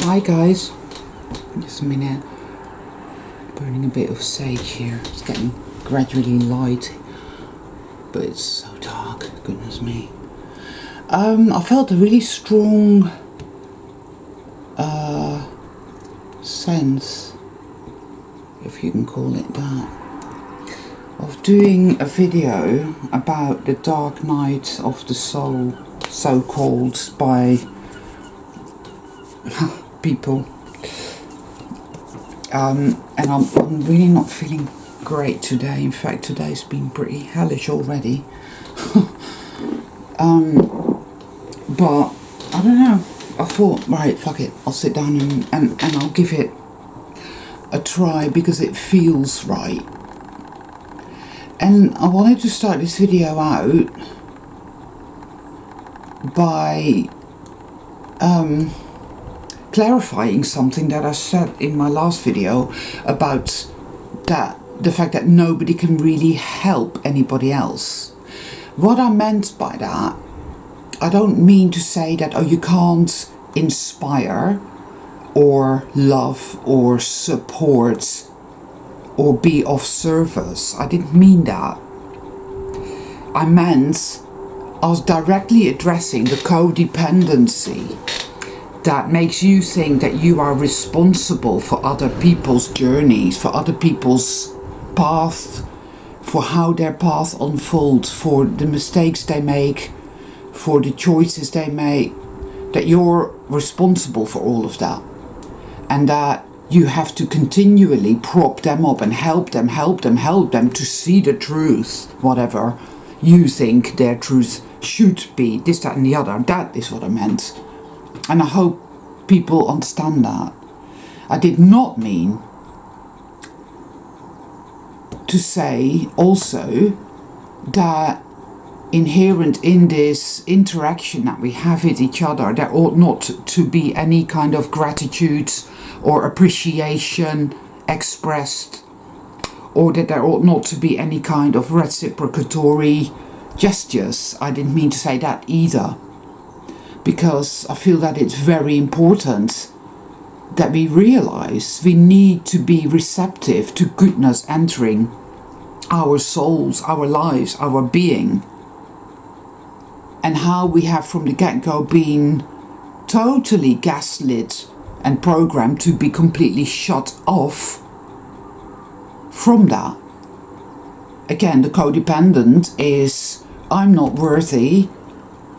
Hi guys, just a minute, burning a bit of sage here. It's getting gradually light, but it's so dark, goodness me. I felt a really strong sense, if you can call it that, of doing a video about the dark night of the soul, so-called by people, and I'm really not feeling great today. In fact, today's been pretty hellish already. But I don't know, I thought, right, fuck it, I'll sit down and I'll give it a try because it feels right. And I wanted to start this video out by clarifying something that I said in my last video about the fact that nobody can really help anybody else. What I meant by that, I don't mean to say that, oh, you can't inspire or love or support or be of service. I didn't mean that. I meant I was directly addressing the codependency that makes you think that you are responsible for other people's journeys, for other people's path, for how their path unfolds, for the mistakes they make, for the choices they make, that you're responsible for all of that, and that you have to continually prop them up and help them to see the truth, whatever you think their truth should be, this, that and the other. That is what I meant. And I hope people understand that. I did not mean to say also that inherent in this interaction that we have with each other, there ought not to be any kind of gratitude or appreciation expressed, or that there ought not to be any kind of reciprocatory gestures. I didn't mean to say that either, because I feel that it's very important that we realize we need to be receptive to goodness entering our souls, our lives, our being, and how we have from the get-go been totally gaslit and programmed to be completely shut off from that. Again, the codependent is, I'm not worthy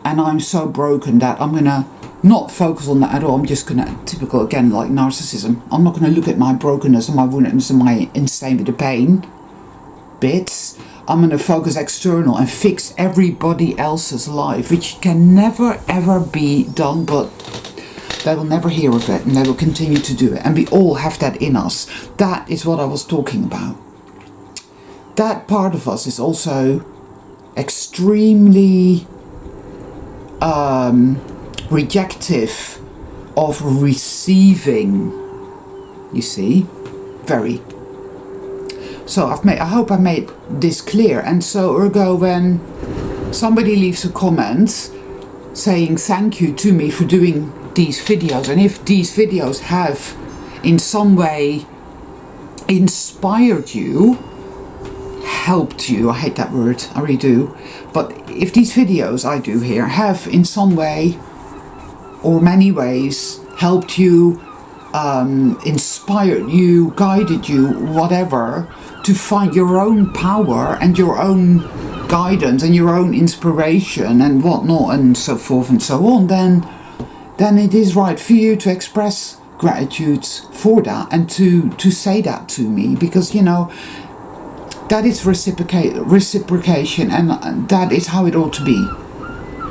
and I'm so broken that I'm gonna not focus on that at all. I'm just gonna, typical again, like narcissism, I'm not gonna look at my brokenness and my woundedness and my insane with the pain bits. I'm gonna focus external and fix everybody else's life, which can never ever be done, but they will never hear of it and they will continue to do it. And we all have that in us. That is what I was talking about. That part of us is also extremely rejective of receiving, you see, very. So I hope I made this clear. And so ergo, when somebody leaves a comment saying thank you to me for doing these videos, and if these videos have in some way inspired you, helped you, I hate that word, I really do, but if these videos I do here have in some way or many ways helped you, inspired you, guided you, whatever, to find your own power and your own guidance and your own inspiration and whatnot and so forth and so on, then it is right for you to express gratitude for that and to say that to me, because, you know, that is reciprocation, and that is how it ought to be.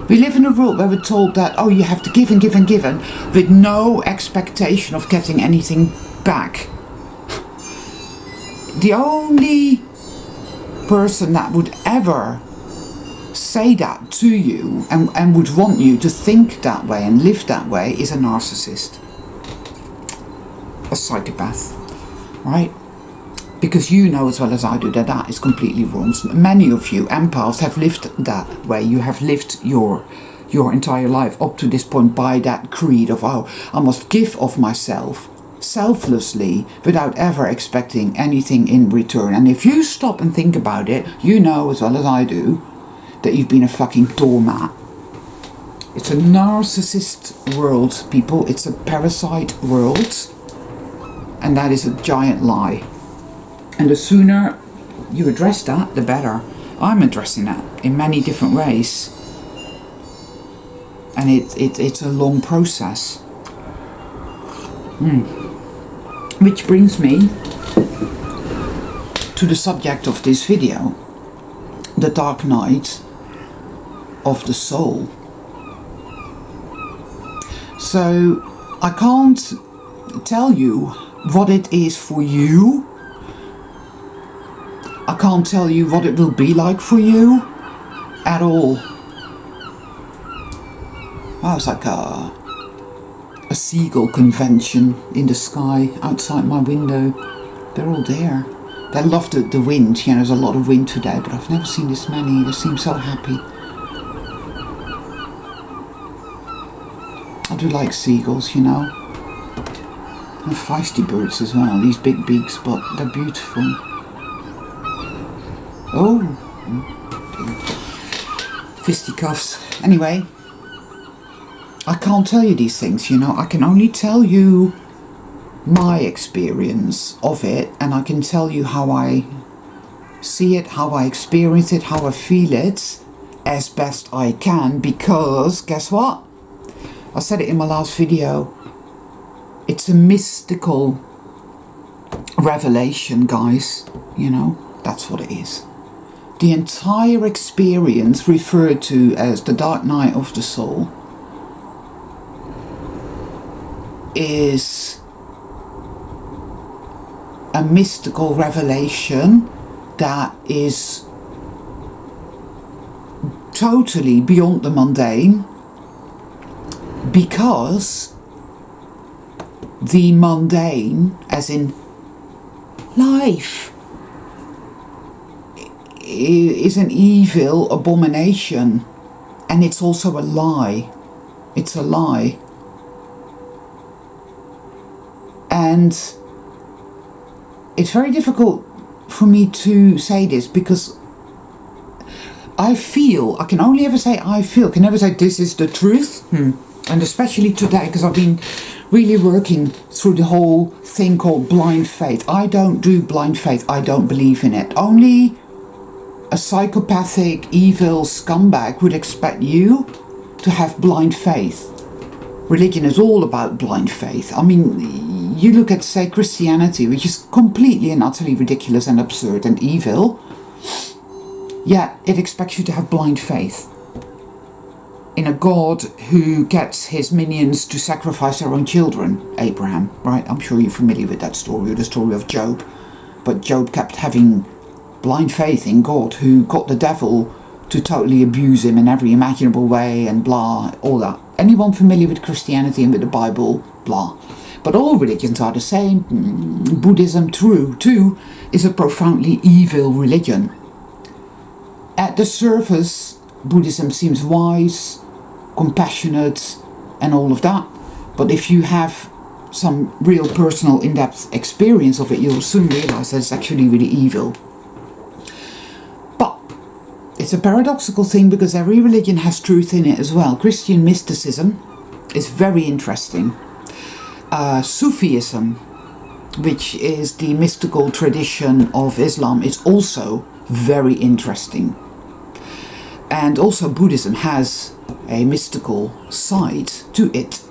We live in a world where we're told that, oh, you have to give and give and give, and with no expectation of getting anything back. The only person that would ever say that to you and would want you to think that way and live that way is a narcissist, a psychopath, right? Because you know as well as I do that that is completely wrong. Many of you empaths have lived that way. You have lived your your entire life up to this point by that creed of, oh, I must give of myself selflessly without ever expecting anything in return. And if you stop and think about it, you know as well as I do that you've been a fucking doormat. It's a narcissist world, people. It's a parasite world. And that is a giant lie. And the sooner you address that, the better. I'm addressing that in many different ways. And it's a long process. Which brings me to the subject of this video. The dark night of the soul. So I can't tell you what it is for you. I can't tell you what it will be like for you at all. Wow, it's like a seagull convention in the sky outside my window. They're all there. They love the wind. You know, there's a lot of wind today, but I've never seen this many. They seem so happy. I do like seagulls, you know. They're feisty birds as well. These big beaks, but they're beautiful. Oh, fisticuffs. Anyway, I can't tell you these things, you know. I can only tell you my experience of it, and I can tell you how I see it, how I experience it, how I feel it as best I can, because guess what? I said it in my last video. It's a mystical revelation, guys. You know, that's what it is. The entire experience referred to as the dark night of the soul is a mystical revelation that is totally beyond the mundane, because the mundane, as in life, is an evil abomination, and it's also a lie. It's a lie. And it's very difficult for me to say this, because I can only ever say I feel, can never say this is the truth. And especially today, because I've been really working through the whole thing called blind faith. I don't do blind faith. I don't believe in it. Only a psychopathic, evil scumbag would expect you to have blind faith. Religion is all about blind faith. I mean, you look at, say, Christianity, which is completely and utterly ridiculous and absurd and evil, yet it expects you to have blind faith in a God who gets his minions to sacrifice their own children, Abraham, right? I'm sure you're familiar with that story, or the story of Job. But Job kept having blind faith in God, who got the devil to totally abuse him in every imaginable way, and blah, all that. Anyone familiar with Christianity and with the Bible, blah. But all religions are the same. Buddhism, too, is a profoundly evil religion. At the surface, Buddhism seems wise, compassionate, and all of that. But if you have some real personal in-depth experience of it, you'll soon realize that it's actually really evil. But it's a paradoxical thing, because every religion has truth in it as well. Christian mysticism is very interesting. Sufism, which is the mystical tradition of Islam, is also very interesting. And also Buddhism has a mystical side to it.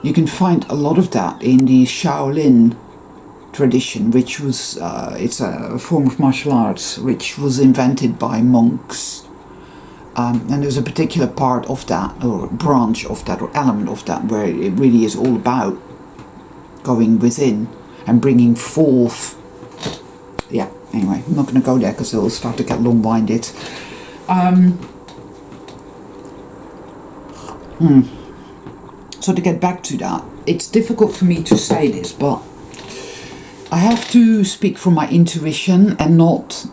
You can find a lot of that in the Shaolin tradition, which was, it's a form of martial arts which was invented by monks. And there's a particular part of that, or branch of that, or element of that, where it really is all about going within and bringing forth. Yeah, anyway, I'm not going to go there because it'll start to get long-winded. So to get back to that, it's difficult for me to say this, but I have to speak from my intuition and not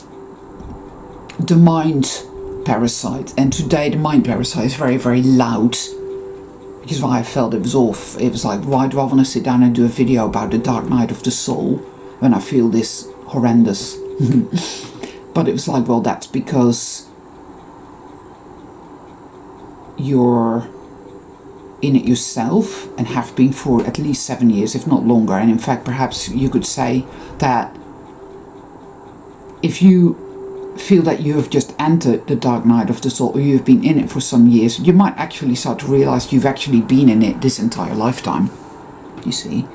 the mind parasite, and today the mind parasite is very, very loud, which is why I felt it was off. It was like, why do I want to sit down and do a video about the dark night of the soul when I feel this horrendous? But it was like, well, that's because you're in it yourself and have been for at least 7 years, if not longer. And in fact, perhaps you could say that if you feel that you have just entered the dark night of the soul, or you've been in it for some years, you might actually start to realize you've actually been in it this entire lifetime. You see,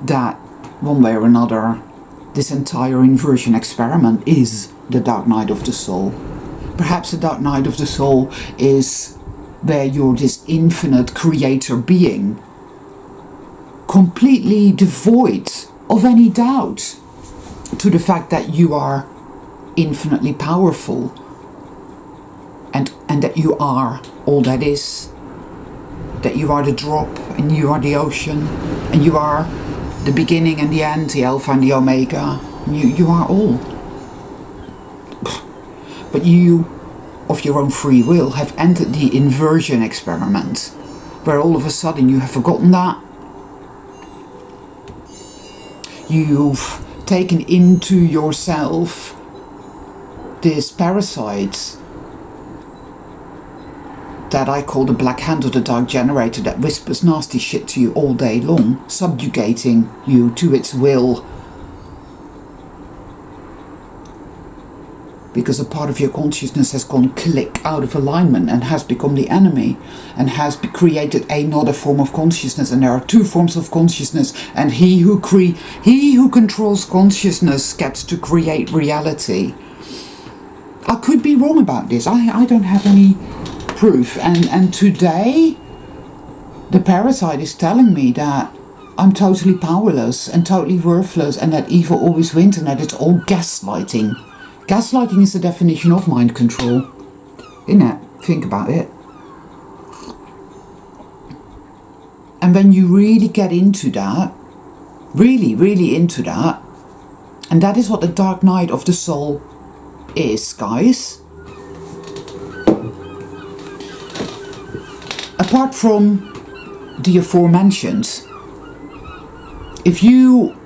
that one way or another, this entire inversion experiment is the dark night of the soul. Perhaps the dark night of the soul is where you're this infinite creator being, completely devoid of any doubt to the fact that you are infinitely powerful, and that you are all that is, that you are the drop and you are the ocean, and you are the beginning and the end, the alpha and the omega, and you are all. But you, of your own free will, have entered the inversion experiment, where all of a sudden you have forgotten that. You've taken into yourself this parasite that I call the black hand or the dark generator, that whispers nasty shit to you all day long, subjugating you to its will. Because a part of your consciousness has gone click out of alignment and has become the enemy, and has created another form of consciousness. And there are two forms of consciousness, and he who controls consciousness gets to create reality. I could be wrong about this. I don't have any proof. And today, the parasite is telling me that I'm totally powerless and totally worthless, and that evil always wins, and that it's all gaslighting. Gaslighting is the definition of mind control, isn't it? Think about it. And when you really get into that, really, really into that, and that is what the dark night of the soul is, guys. Apart from the aforementioned, if you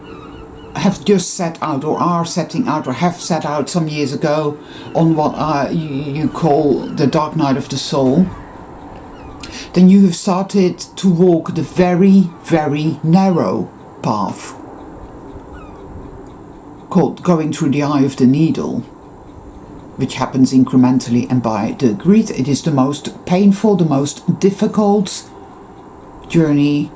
have just set out, or are setting out, or have set out some years ago on what you call the dark night of the soul, then you have started to walk the very, very narrow path called going through the eye of the needle, which happens incrementally and by degree. It is the most painful, the most difficult journey,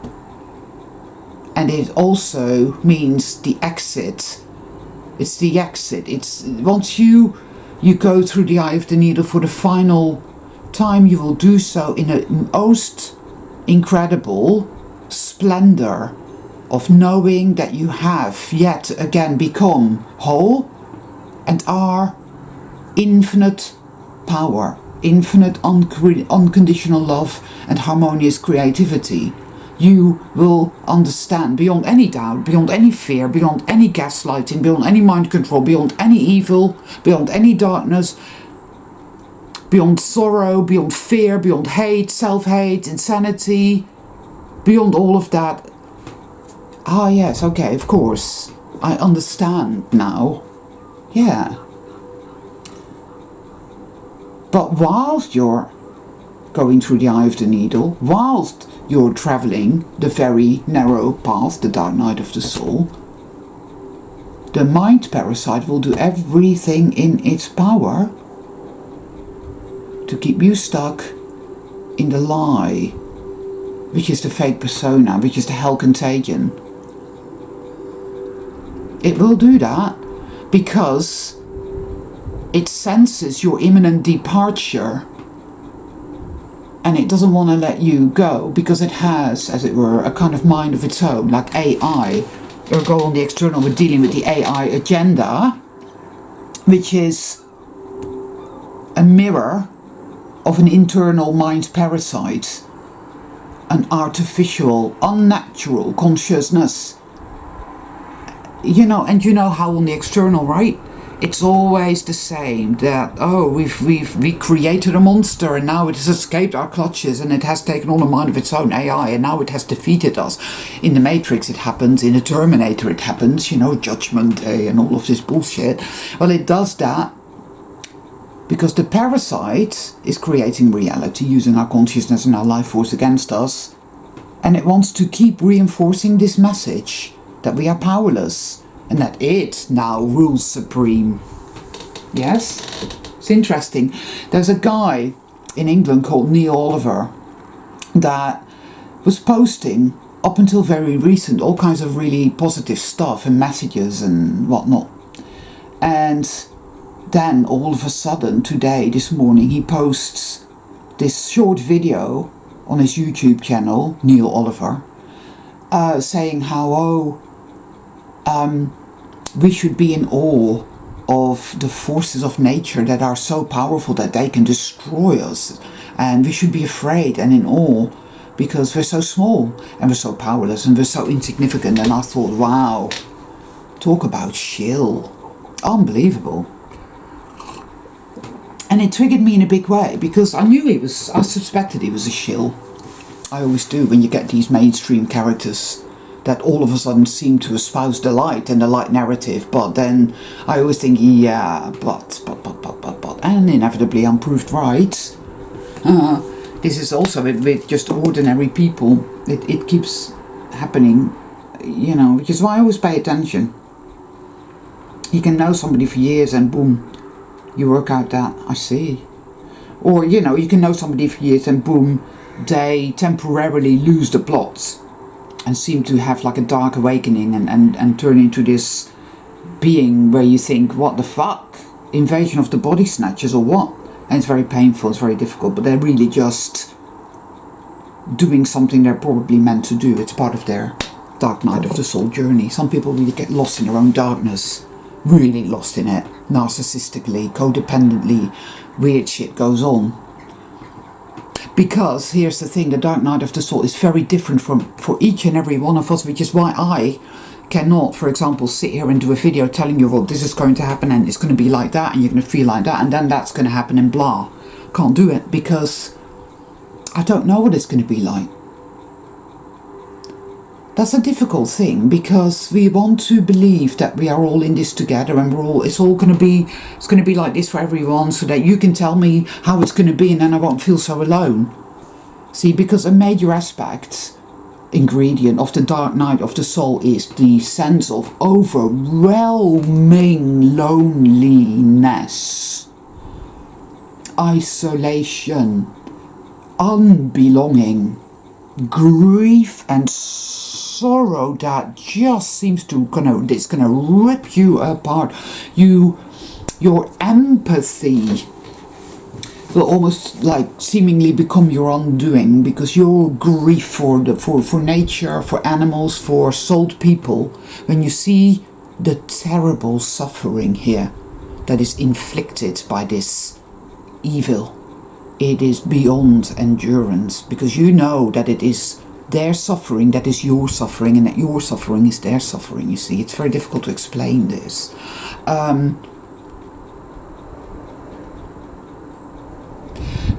and it also means the exit. It's the exit. It's once you go through the eye of the needle for the final time, you will do so in a most incredible splendor of knowing that you have yet again become whole and are infinite power, infinite unconditional love and harmonious creativity. You will understand beyond any doubt, beyond any fear, beyond any gaslighting, beyond any mind control, beyond any evil, beyond any darkness, beyond sorrow, beyond fear, beyond hate, self-hate, insanity, beyond all of that. Ah yes, okay, of course, I understand now. Yeah. But whilst you're going through the eye of the needle, whilst you're travelling the very narrow path, the dark night of the soul, the mind parasite will do everything in its power to keep you stuck in the lie, which is the fake persona, which is the hell contagion. It will do that because it senses your imminent departure, and it doesn't want to let you go because it has, as it were, a kind of mind of its own, like AI. Ergo on the external, we're dealing with the AI agenda, which is a mirror of an internal mind parasite, an artificial, unnatural consciousness. You know, and you know how on the external, right? it's always the same, that, oh, we created a monster and now it has escaped our clutches and it has taken on a mind of its own, AI, and now it has defeated us. In the Matrix it happens, in the Terminator it happens, you know, Judgment Day and all of this bullshit. Well, it does that because the parasite is creating reality using our consciousness and our life force against us, and it wants to keep reinforcing this message that we are powerless and that it now rules supreme. Yes? It's interesting. There's a guy in England called Neil Oliver that was posting, up until very recent, all kinds of really positive stuff and messages and whatnot. And then all of a sudden, today, this morning, he posts this short video on his YouTube channel, Neil Oliver, saying how, we should be in awe of the forces of nature that are so powerful that they can destroy us, and we should be afraid and in awe because we're so small and we're so powerless and we're so insignificant. And I thought, wow, talk about shill, unbelievable. And it triggered me in a big way because I suspected he was a shill. I always do when you get these mainstream characters that all of a sudden seem to espouse the light and the light narrative, but then I always think, yeah, but, and inevitably I'm proved right. This is also with just ordinary people. It keeps happening, you know, which is why I always pay attention. You can know somebody for years and boom, you work out that, I see. Or, you know, you can know somebody for years and boom, they temporarily lose the plot and seem to have like a dark awakening and turn into this being where you think, what the fuck? Invasion of the body snatchers or what? And it's very painful, it's very difficult, but they're really just doing something they're probably meant to do. It's part of their dark night of the soul journey. Some people really get lost in their own darkness, really lost in it, narcissistically, codependently, weird shit goes on. Because here's the thing, the dark night of the soul is very different for each and every one of us, which is why I cannot, for example, sit here and do a video telling you, well, this is going to happen and it's going to be like that and you're going to feel like that and then that's going to happen and blah. Can't do it because I don't know what it's going to be like. That's a difficult thing because we want to believe that we are all in this together and it's going to be like this for everyone, so that you can tell me how it's going to be and then I won't feel so alone. See, because a major aspect, ingredient of the dark night of the soul is the sense of overwhelming loneliness, isolation, unbelonging, grief and sorrow that just seems to it's gonna rip you apart. Your empathy will almost like seemingly become your undoing because your grief for nature, for animals, for souled people, when you see the terrible suffering here that is inflicted by this evil, it is beyond endurance, because you know that it is their suffering that is your suffering and that your suffering is their suffering. You see, it's very difficult to explain this.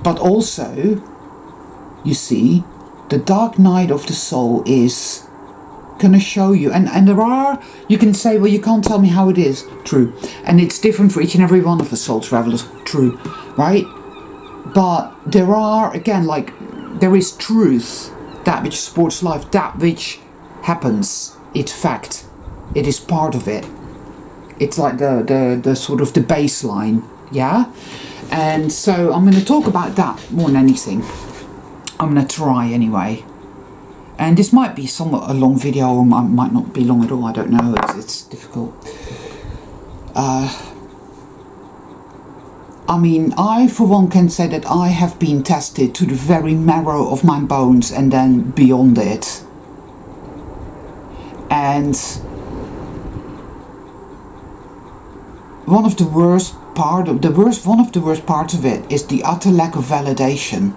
But also, you see, the dark night of the soul is going to show you, and there are, you can say, well, you can't tell me how it is. True. And it's different for each and every one of us soul travelers. True. Right? But there are, again, like, there is truth, that which supports life, that which happens. It's fact. It is part of it. It's like the sort of the baseline. Yeah? And so I'm going to talk about that more than anything. I'm going to try anyway. And this might be somewhat a long video, or might not be long at all, I don't know, it's difficult. I mean, I for one can say that I have been tested to the very marrow of my bones and then beyond it. And one of the worst parts of it is the utter lack of validation.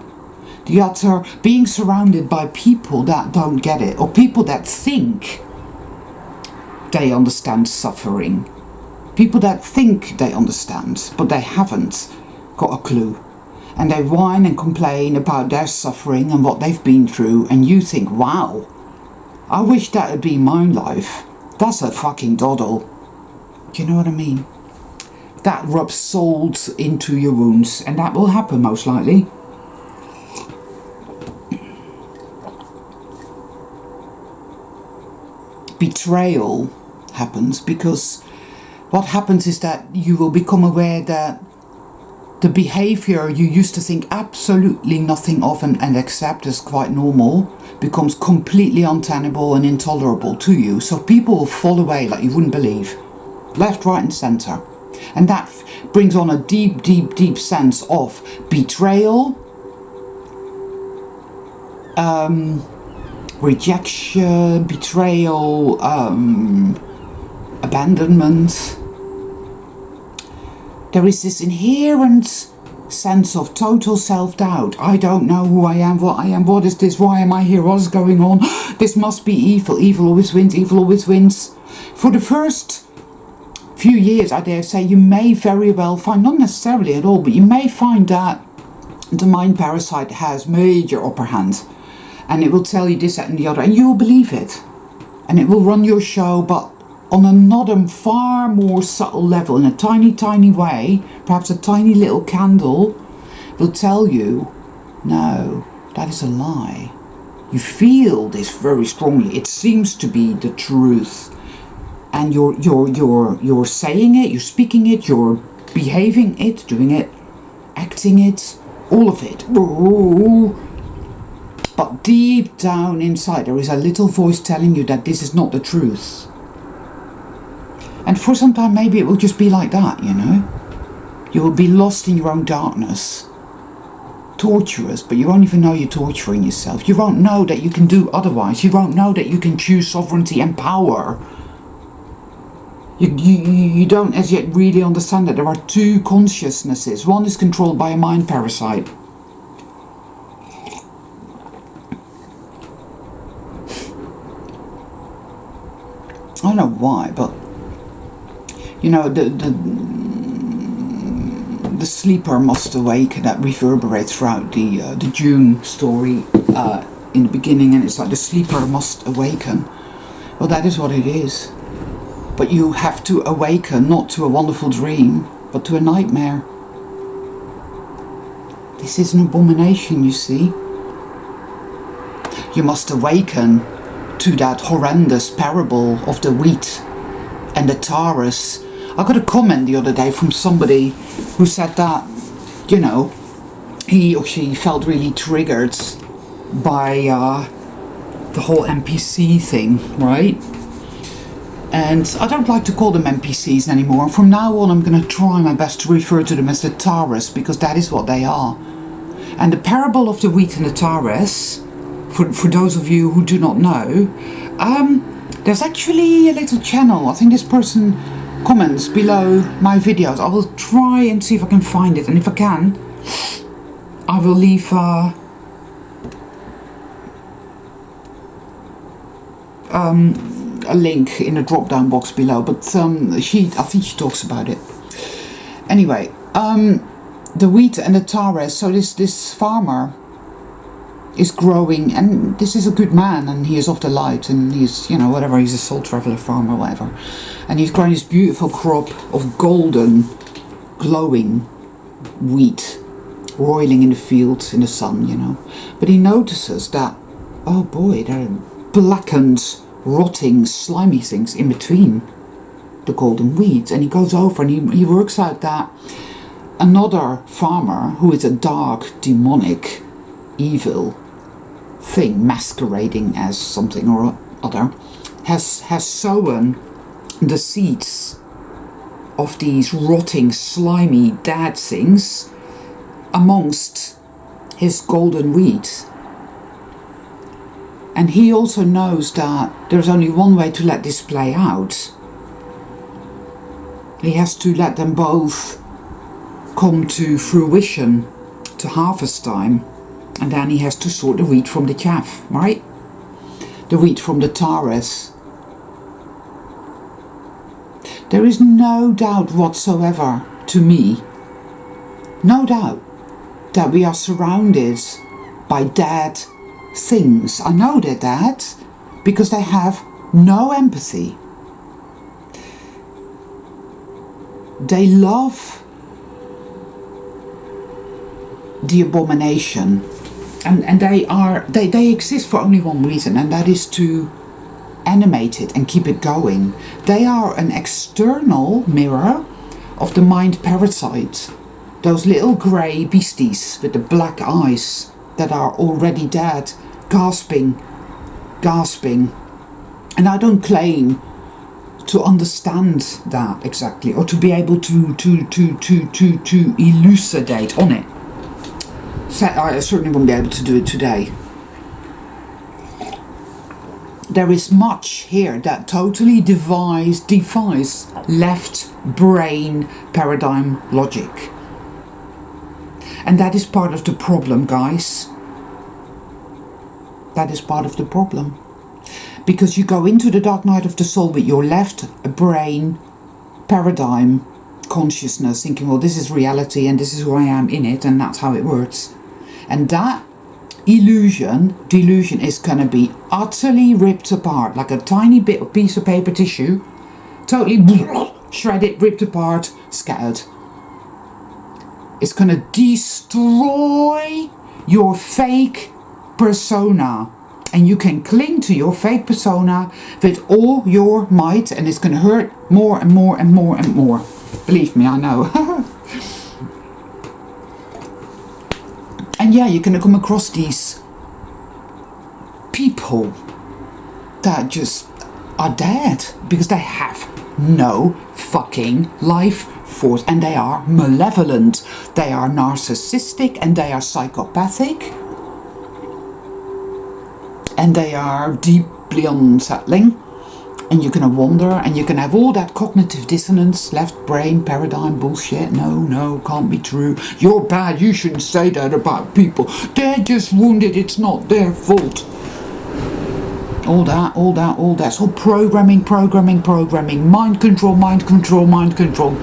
The utter being surrounded by people that don't get it, or people that think they understand suffering. People that think they understand, but they haven't got a clue. And they whine and complain about their suffering and what they've been through, and you think, wow, I wish that would be my life. That's a fucking doddle. Do you know what I mean? That rubs salt into your wounds, and that will happen most likely. Betrayal happens because what happens is that you will become aware that the behavior you used to think absolutely nothing of and accept as quite normal becomes completely untenable and intolerable to you. So people will fall away like you wouldn't believe. Left, right and centre. And that brings on a deep, deep, deep sense of betrayal, rejection, betrayal, abandonment. There is this inherent sense of total self-doubt. I don't know who I am, what is this, why am I here, what is going on? This must be evil, evil always wins, evil always wins. For the first few years, I dare say, you may very well find, not necessarily at all, but you may find that the mind parasite has major upper hand. And it will tell you this, that and the other, and you will believe it. And it will run your show, but on another far more subtle level, in a tiny, tiny way, perhaps a tiny little candle will tell you, no, that is a lie. You feel this very strongly. It seems to be the truth. And you're saying it, you're speaking it, you're behaving it, doing it, acting it, all of it. But deep down inside, there is a little voice telling you that this is not the truth. And for some time, maybe it will just be like that, you know. You will be lost in your own darkness. Torturous, but you won't even know you're torturing yourself. You won't know that you can do otherwise. You won't know that you can choose sovereignty and power. You don't as yet really understand that there are two consciousnesses. One is controlled by a mind parasite. I don't know why, but you know, the sleeper must awaken. That reverberates throughout the June story in the beginning, and it's like the sleeper must awaken. Well, that is what it is. But you have to awaken not to a wonderful dream, but to a nightmare. This is an abomination, you see. You must awaken to that horrendous parable of the wheat and the taurus. I got a comment the other day from somebody who said that, you know, he or she felt really triggered by the whole NPC thing, right? And I don't like to call them NPCs anymore. From now on, I'm going to try my best to refer to them as the taurus, because that is what they are. And the parable of the wheat and the taurus, for those of you who do not know, there's actually a little channel. I think this person comments below my videos. I will try and see if I can find it, and if I can, I will leave a link in the drop down box below, but I think she talks about it. Anyway, the wheat and the taurus. So this farmer is growing, and this is a good man, and he is of the light, and he's, you know, whatever, he's a soul traveler farmer, whatever, and he's growing this beautiful crop of golden glowing wheat roiling in the fields in the sun, you know. But he notices that, oh boy, there are blackened, rotting, slimy things in between the golden weeds, and he goes over and he works out that another farmer, who is a dark, demonic, evil thing masquerading as something or other, has sown the seeds of these rotting, slimy, dead things amongst his golden wheat. And he also knows that there's only one way to let this play out. He has to let them both come to fruition, to harvest time, and then he has to sort the wheat from the chaff, right? The wheat from the taurus. There is no doubt whatsoever to me, no doubt, that we are surrounded by dead things. I know they're dead because they have no empathy. They love the abomination, and they exist for only one reason, and that is to animate it and keep it going. They are an external mirror of the mind parasites, those little grey beasties with the black eyes that are already dead, gasping. And I don't claim to understand that exactly, or to be able to elucidate on it. So I certainly won't be able to do it today. There is much here that totally defies left brain paradigm logic. And that is part of the problem, guys. That is part of the problem. Because you go into the dark night of the soul with your left brain paradigm consciousness, thinking, well, this is reality and this is who I am in it, and that's how it works. And that delusion is going to be utterly ripped apart, like a tiny bit of piece of paper tissue, totally shredded, ripped apart, scattered. It's going to destroy your fake persona, and you can cling to your fake persona with all your might, and it's going to hurt more and more and more and more. Believe me, I know. And yeah, you're going to come across these people that just are dead because they have no fucking life force, and they are malevolent, they are narcissistic, and they are psychopathic, and they are deeply unsettling. And you're going to wonder, and you're going to have all that cognitive dissonance, left brain paradigm bullshit. No, can't be true. You're bad, you shouldn't say that about people. They're just wounded, it's not their fault. All that. It's all programming. Mind control.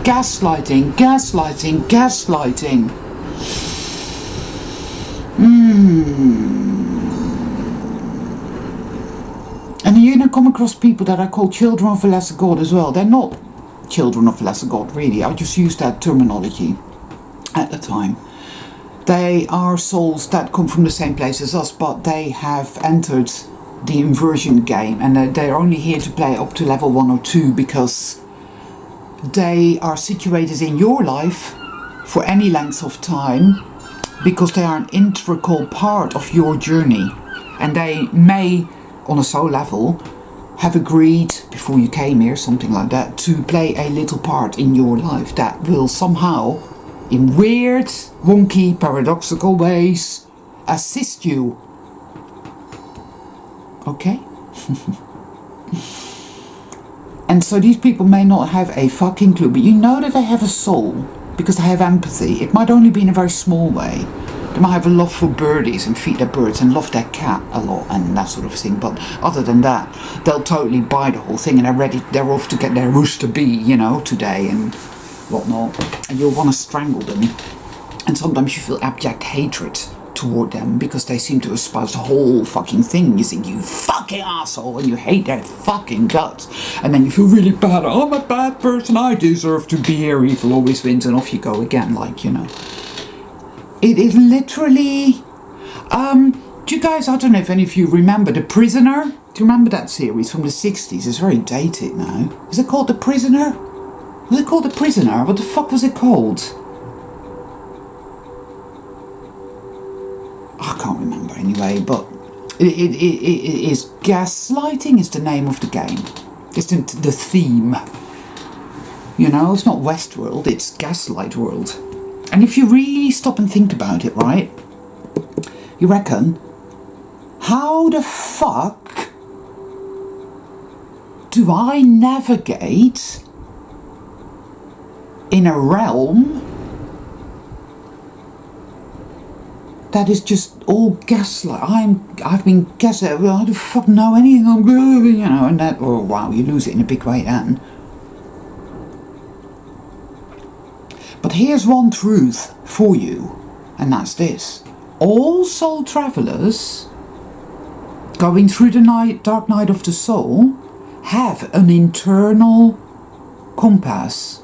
Gaslighting. And you're going to come across people that are called children of a lesser God as well. They're not children of a lesser God, really. I just used that terminology at the time. They are souls that come from the same place as us, but they have entered the inversion game, and they're only here to play up to level 1 or 2 because they are situated in your life for any length of time, because they are an integral part of your journey, and they may, on a soul level, have agreed before you came here, something like that, to play a little part in your life that will somehow, in weird, wonky, paradoxical ways, assist you. Okay? And so these people may not have a fucking clue, but you know that they have a soul because they have empathy. It might only be in a very small way. They might have a love for birdies and feed their birds and love their cat a lot and that sort of thing. But other than that, they'll totally buy the whole thing, and they're off to get their rooster bee, today and whatnot. And you'll want to strangle them. And sometimes you feel abject hatred toward them because they seem to espouse the whole fucking thing. You think, you fucking asshole, and you hate their fucking guts. And then you feel really bad. I'm a bad person, I deserve to be here. Evil always wins, and off you go again, It is literally... do you guys, I don't know if any of you remember The Prisoner? Do you remember that series from the 60s? It's very dated now. Is it called The Prisoner? Was it called The Prisoner? What the fuck was it called? I can't remember anyway, but it is gaslighting is the name of the game. It's the theme. It's not Westworld, it's Gaslight World. And if you really stop and think about it, right, you reckon, how the fuck do I navigate in a realm that is just all gaslight? I've been gaslit. Well, I don't fucking know anything. I'm good, and that. Oh wow, you lose it in a big way then. here's one truth for you, and that's this. All soul travelers going through the dark night of the soul have an internal compass.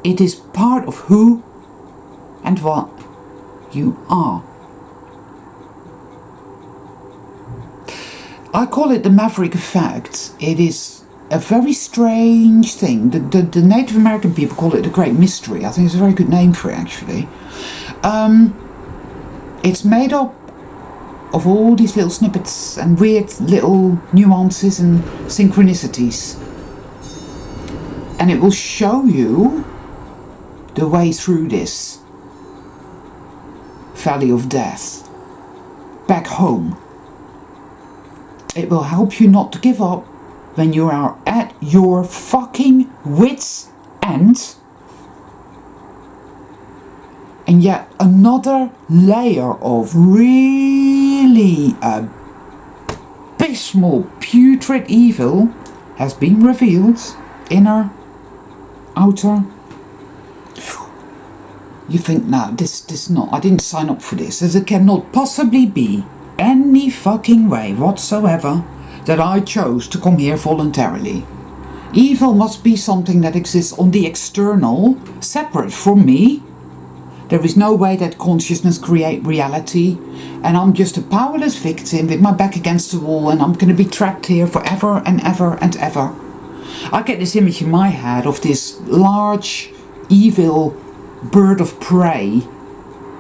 It is part of who and what you are. I call it the maverick effect. It is a very strange thing. The Native American people call it the Great Mystery. I think it's a very good name for it, actually. It's made up of all these little snippets and weird little nuances and synchronicities. And it will show you the way through this valley of death back home. It will help you not to give up when you are at your fucking wits' end. And yet another layer of really abysmal, putrid evil has been revealed. Inner, outer. You think, no, this not, I didn't sign up for this, as it cannot possibly be any fucking way whatsoever that I chose to come here voluntarily. Evil must be something that exists on the external, separate from me. There is no way that consciousness creates reality, and I'm just a powerless victim with my back against the wall, and I'm going to be trapped here forever and ever and ever. I get this image in my head of this large, evil bird of prey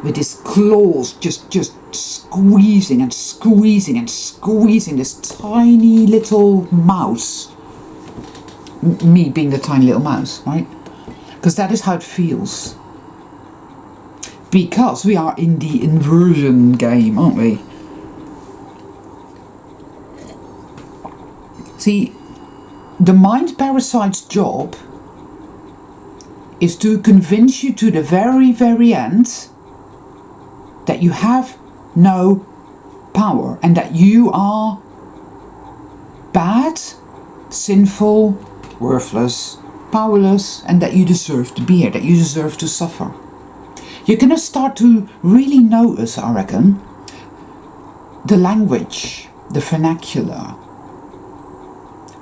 with his claws just squeezing and squeezing and squeezing this tiny little mouse. Me being the tiny little mouse, right? Because that is how it feels. Because we are in the inversion game, aren't we? See, the mind parasite's job is to convince you to the very, very end that you have no power and that you are bad, sinful, worthless, powerless, and that you deserve to be here, that you deserve to suffer. You're going to start to really notice, I reckon, the language, the vernacular,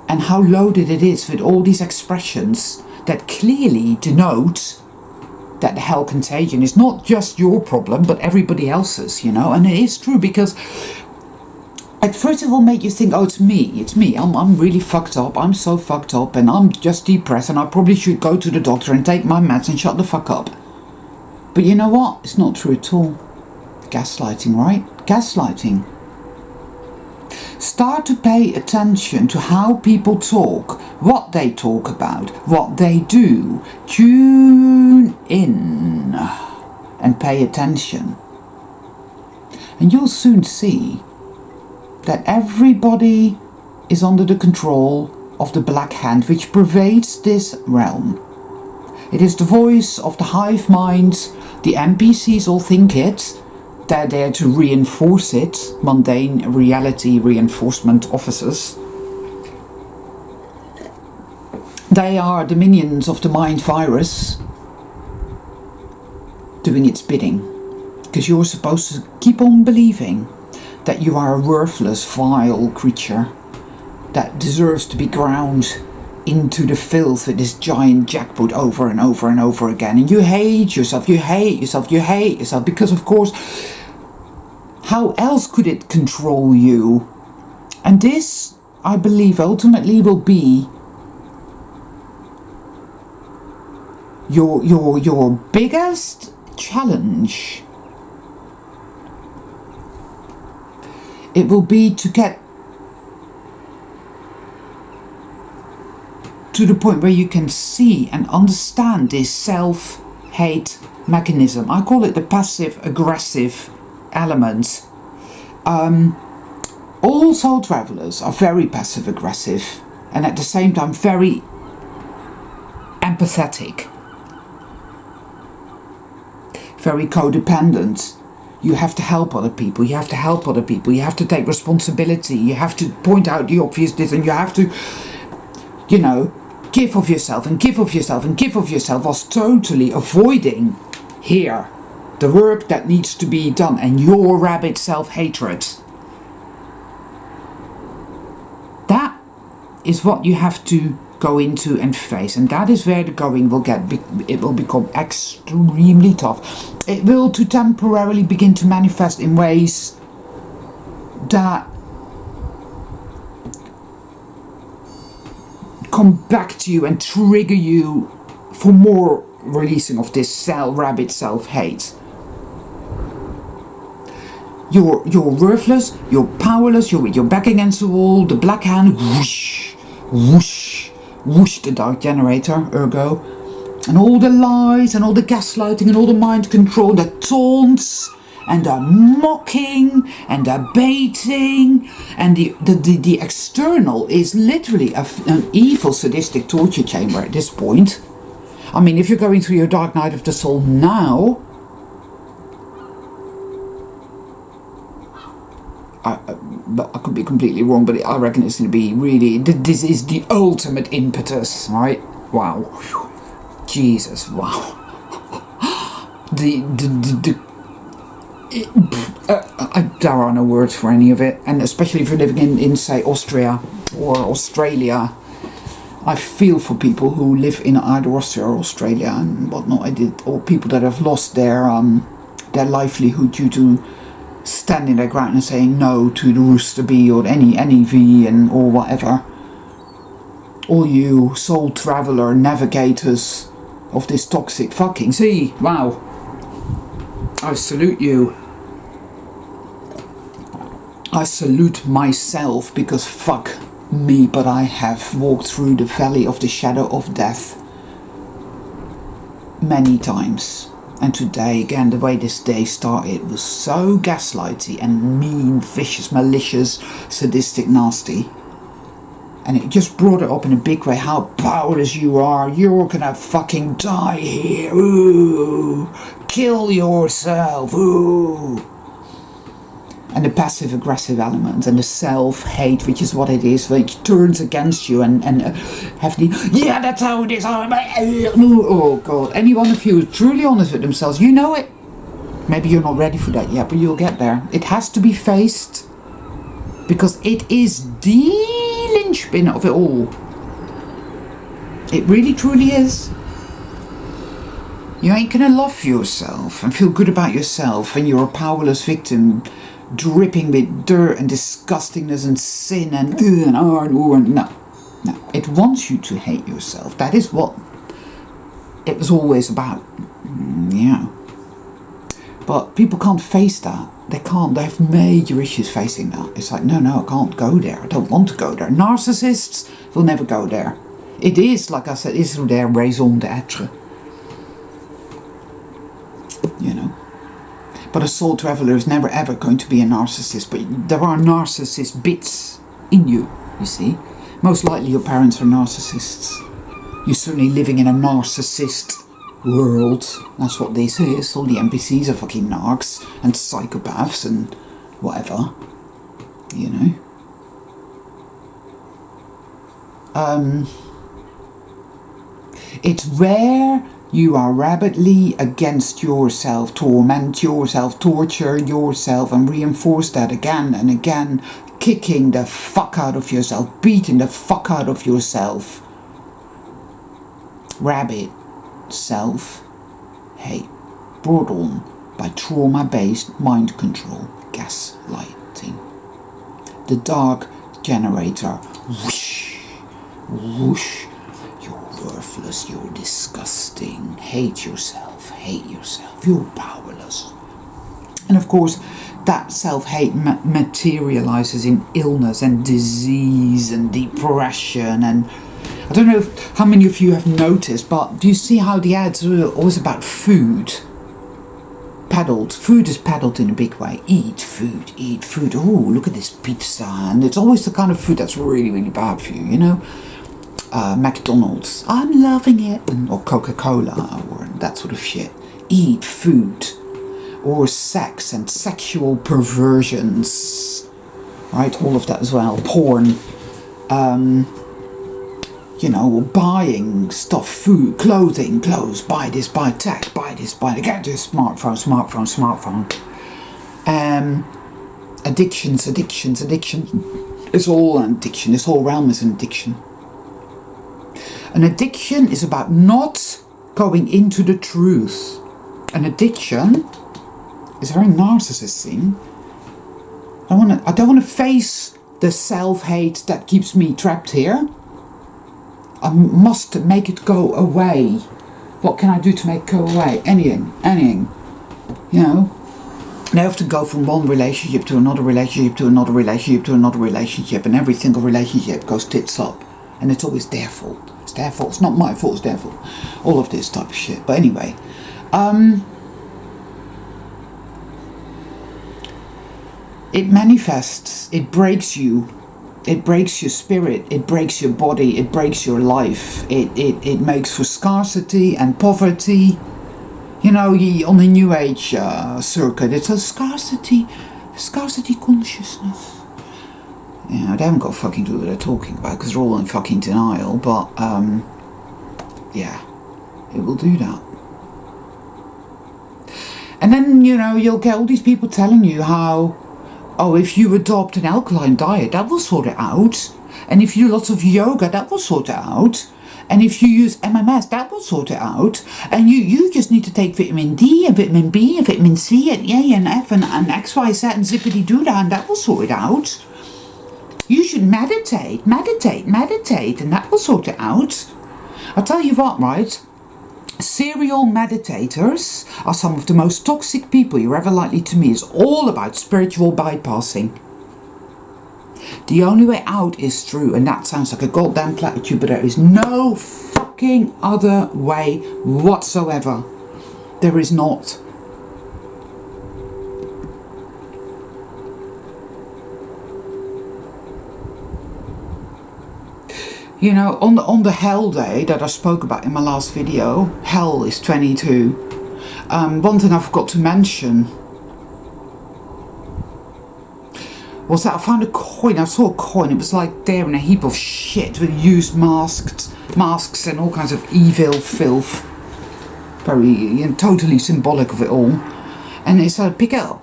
and how loaded it is with all these expressions that clearly denote that the hell contagion is not just your problem, but everybody else's, you know. And it is true, because at first it will make you think, oh, it's me, I'm really fucked up, I'm so fucked up, and I'm just depressed, and I probably should go to the doctor and take my meds and shut the fuck up. But you know what? It's not true at all. Gaslighting, right? Gaslighting. Start to pay attention to how people talk, what they talk about, what they do. Tune in and pay attention. And you'll soon see that everybody is under the control of the black hand which pervades this realm. It is the voice of the hive mind. The NPCs all think it. They're there to reinforce it. Mundane reality reinforcement officers. They are the minions of the mind virus doing its bidding. Because you're supposed to keep on believing that you are a worthless, vile creature that deserves to be ground into the filth with this giant jackboot over and over and over again. And you hate yourself, because of course, how else could it control you? And this, I believe, ultimately will be your biggest challenge. It will be to get to the point where you can see and understand this self-hate mechanism. I call it the passive-aggressive element. All soul travelers are very passive-aggressive and at the same time very empathetic, very codependent. You have to help other people, you have to take responsibility, you have to point out the obvious this, and you have to, you know, give of yourself and give of yourself and give of yourself, whilst totally avoiding here. The work that needs to be done, and your rabid self-hatred. That is what you have to go into and face, and that is where the going will get. It will become extremely tough. It will to temporarily begin to manifest in ways that come back to you and trigger you for more releasing of this rabid self-hate. You're worthless, you're powerless, you're with your back against the wall, the black hand, whoosh, whoosh, whoosh, the dark generator, ergo. And all the lies and all the gaslighting and all the mind control, the taunts and the mocking and the baiting, and the external is literally an evil sadistic torture chamber at this point. I mean, if you're going through your dark night of the soul now, but I could be completely wrong, but I reckon it's going to be really, this is the ultimate impetus, right? Wow. Jesus, wow. There are no words for any of it, and especially if you're living in say, Austria or Australia. I feel for people who live in either Austria or Australia and whatnot. Or people that have lost their livelihood due to standing their ground and saying no to the rooster bee or any V and or whatever. All you soul traveller navigators of this toxic fucking sea. Wow. I salute you. I salute myself, because fuck me, but I have walked through the valley of the shadow of death many times. And today, again, the way this day started was so gaslighty and mean, vicious, malicious, sadistic, nasty. And it just brought it up in a big way, how powerless you are. You're gonna fucking die here. Ooh. Kill yourself. Ooh. And the passive aggressive element and the self-hate, which is what it is, which turns against you and have the, yeah, that's how it is. Oh God, any one of you truly honest with themselves, you know it. Maybe you're not ready for that yet, but you'll get there. It has to be faced, because it is the linchpin of it all. It really truly is. You ain't gonna love yourself and feel good about yourself when you're a powerless victim, dripping with dirt and disgustingness and sin and no. It wants you to hate yourself. That is what it was always about. Yeah. But people can't face that. They can't. They have major issues facing that. It's like, no, I can't go there. I don't want to go there. Narcissists will never go there. It is, like I said, it's their raison d'être. You know. But a soul traveller is never ever going to be a narcissist. But there are narcissist bits in you, you see. Most likely your parents are narcissists. You're certainly living in a narcissist world. That's what this is. All the NPCs are fucking narcs and psychopaths and whatever. You know. It's where you are rabidly against yourself, torment yourself, torture yourself, and reinforce that again and again, kicking the fuck out of yourself, beating the fuck out of yourself. Rabid self-hate brought on by trauma-based mind control, gaslighting. The dark generator, whoosh, whoosh. Worthless, you're disgusting, hate yourself, you're powerless. And of course, that self-hate materializes in illness and disease and depression. And I don't know how many of you have noticed, but do you see how the ads are always about food? Peddled. Food is peddled in a big way. Eat food. Oh, look at this pizza. And it's always the kind of food that's really, really bad for you, you know? McDonald's, I'm loving it, or Coca-Cola, or that sort of shit. Eat food, or sex and sexual perversions, right? All of that as well. Porn, you know, buying stuff, food, clothing, clothes, buy this, buy tech, buy this, buy that, get this, smartphone. Addictions. It's all an addiction. This whole realm is an addiction. An addiction is about not going into the truth. An addiction is a very narcissist thing. I don't want to face the self-hate that keeps me trapped here. I must make it go away. What can I do to make it go away? Anything. You know? And I often go from one relationship to another relationship to another relationship to another relationship, and every single relationship goes tits up. And it's always their fault. It's their fault. It's not my fault, it's their fault. All of this type of shit. But anyway. It manifests. It breaks you. It breaks your spirit. It breaks your body. It breaks your life. It makes for scarcity and poverty. You know, on the New Age circuit, it's a scarcity consciousness. Yeah, they haven't got a fucking clue what they're talking about because they're all in fucking denial. But yeah, it will do that. And then, you know, you'll get all these people telling you how, oh, if you adopt an alkaline diet, that will sort it out. And if you do lots of yoga, that will sort it out. And if you use MMS, that will sort it out. And you just need to take vitamin D and vitamin B and vitamin C and A and F and X, Y, Z and zippity doo dah, and that will sort it out. You should meditate, and that will sort it out. I'll tell you what, right? Serial meditators are some of the most toxic people you're ever likely to meet. It's all about spiritual bypassing. The only way out is through, and that sounds like a goddamn platitude, but there is no fucking other way whatsoever. There is not. You know, on the hell day that I spoke about in my last video, hell is 22. One thing I forgot to mention was that I found a coin. I saw a coin. It was like there in a heap of shit with used masks and all kinds of evil filth. Very, you know, totally symbolic of it all. And they said, pick it up.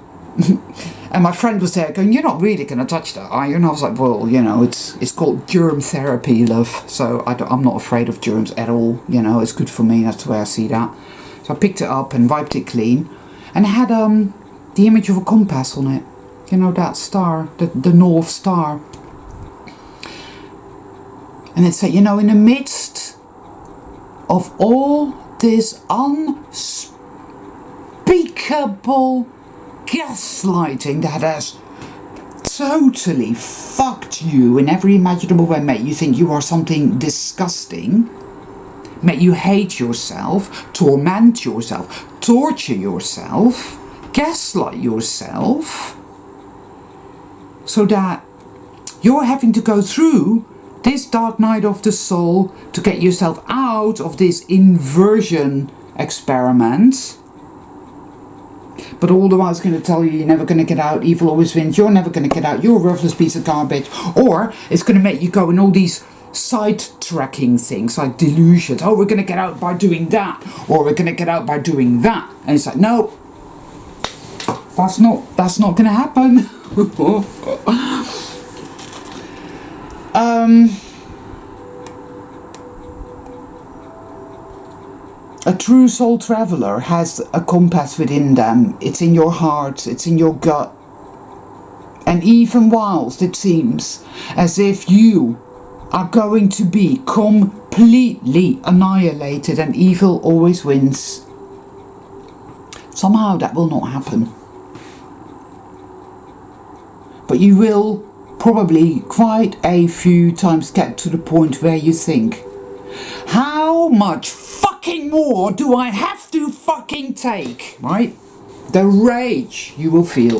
And my friend was there going, you're not really going to touch that, are you? And I was like, well, you know, it's called germ therapy, love. So I'm not afraid of germs at all. You know, it's good for me. That's the way I see that. So I picked it up and wiped it clean. And it had the image of a compass on it. You know, that star, the North Star. And it said, you know, in the midst of all this unspeakable gaslighting that has totally fucked you in every imaginable way, made you think you are something disgusting, made you hate yourself, torment yourself, torture yourself, gaslight yourself, so that you're having to go through this dark night of the soul to get yourself out of this inversion experiment. But all the while it's going to tell you you're never going to get out, evil always wins, you're never going to get out, you're a worthless piece of garbage. Or it's going to make you go in all these side-tracking things like delusions. Oh, we're going to get out by doing that, or we're going to get out by doing that. And it's like, no, that's not going to happen. A true soul traveler has a compass within them. It's in your heart, it's in your gut. And even whilst it seems as if you are going to be completely annihilated and evil always wins, somehow that will not happen. But you will probably quite a few times get to the point where you think, how much fucking more do I have to fucking take, right? The rage you will feel,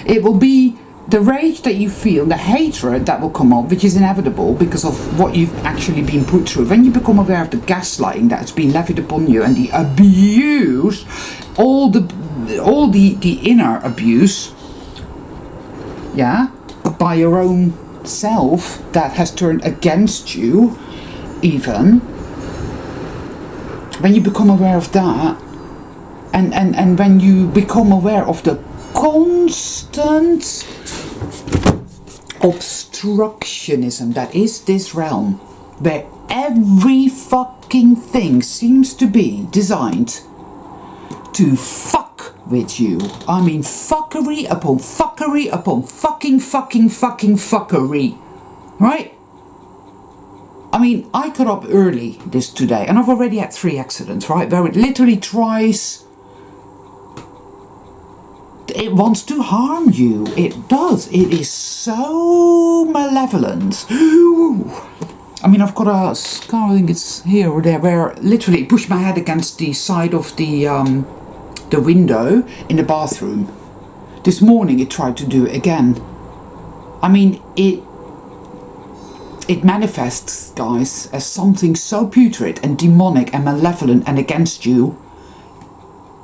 it will be the rage that you feel, the hatred that will come up, which is inevitable because of what you've actually been put through. When you become aware of the gaslighting that's been levied upon you and the abuse, all the inner abuse, yeah, by your own self that has turned against you, even, when you become aware of that, and when you become aware of the constant obstructionism that is this realm, where every fucking thing seems to be designed to fuck with you. I mean, fuckery upon fuckery upon fucking fuckery, right? I mean, I got up early today, and I've already had 3 accidents, right? Where it literally tries, it wants to harm you. It does. It is so malevolent. I mean, I've got a scar, I think it's here or there, where literally it pushed my head against the side of the window in the bathroom. This morning it tried to do it again. I mean, it manifests, guys, as something so putrid and demonic and malevolent and against you.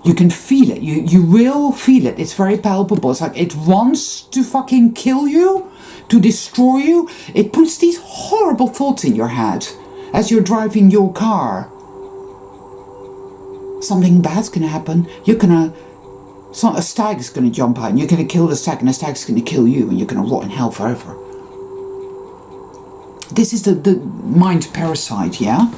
You can feel it. You will feel it. It's very palpable. It's like it wants to fucking kill you, to destroy you. It puts these horrible thoughts in your head as you're driving your car. Something bad's gonna happen. A stag is gonna jump out and you're gonna kill the stag, and the stag's gonna kill you, and you're gonna rot in hell forever. This is the mind parasite, yeah?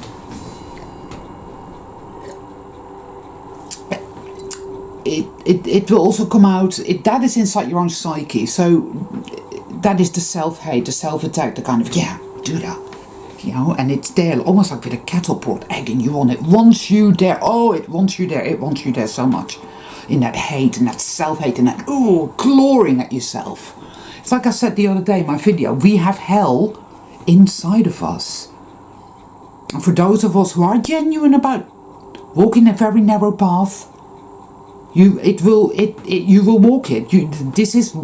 It will also come out, that is inside your own psyche, so that is the self-hate, the self-attack, the kind of, yeah, do that, you know, and it's there, almost like with a kettle pot egging you on. It wants you there, it wants you there so much, in that hate, and that self-hate, and that, glorying at yourself. It's like I said the other day in my video, we have hell inside of us. And for those of us who are genuine about walking a very narrow path, you will walk it. This is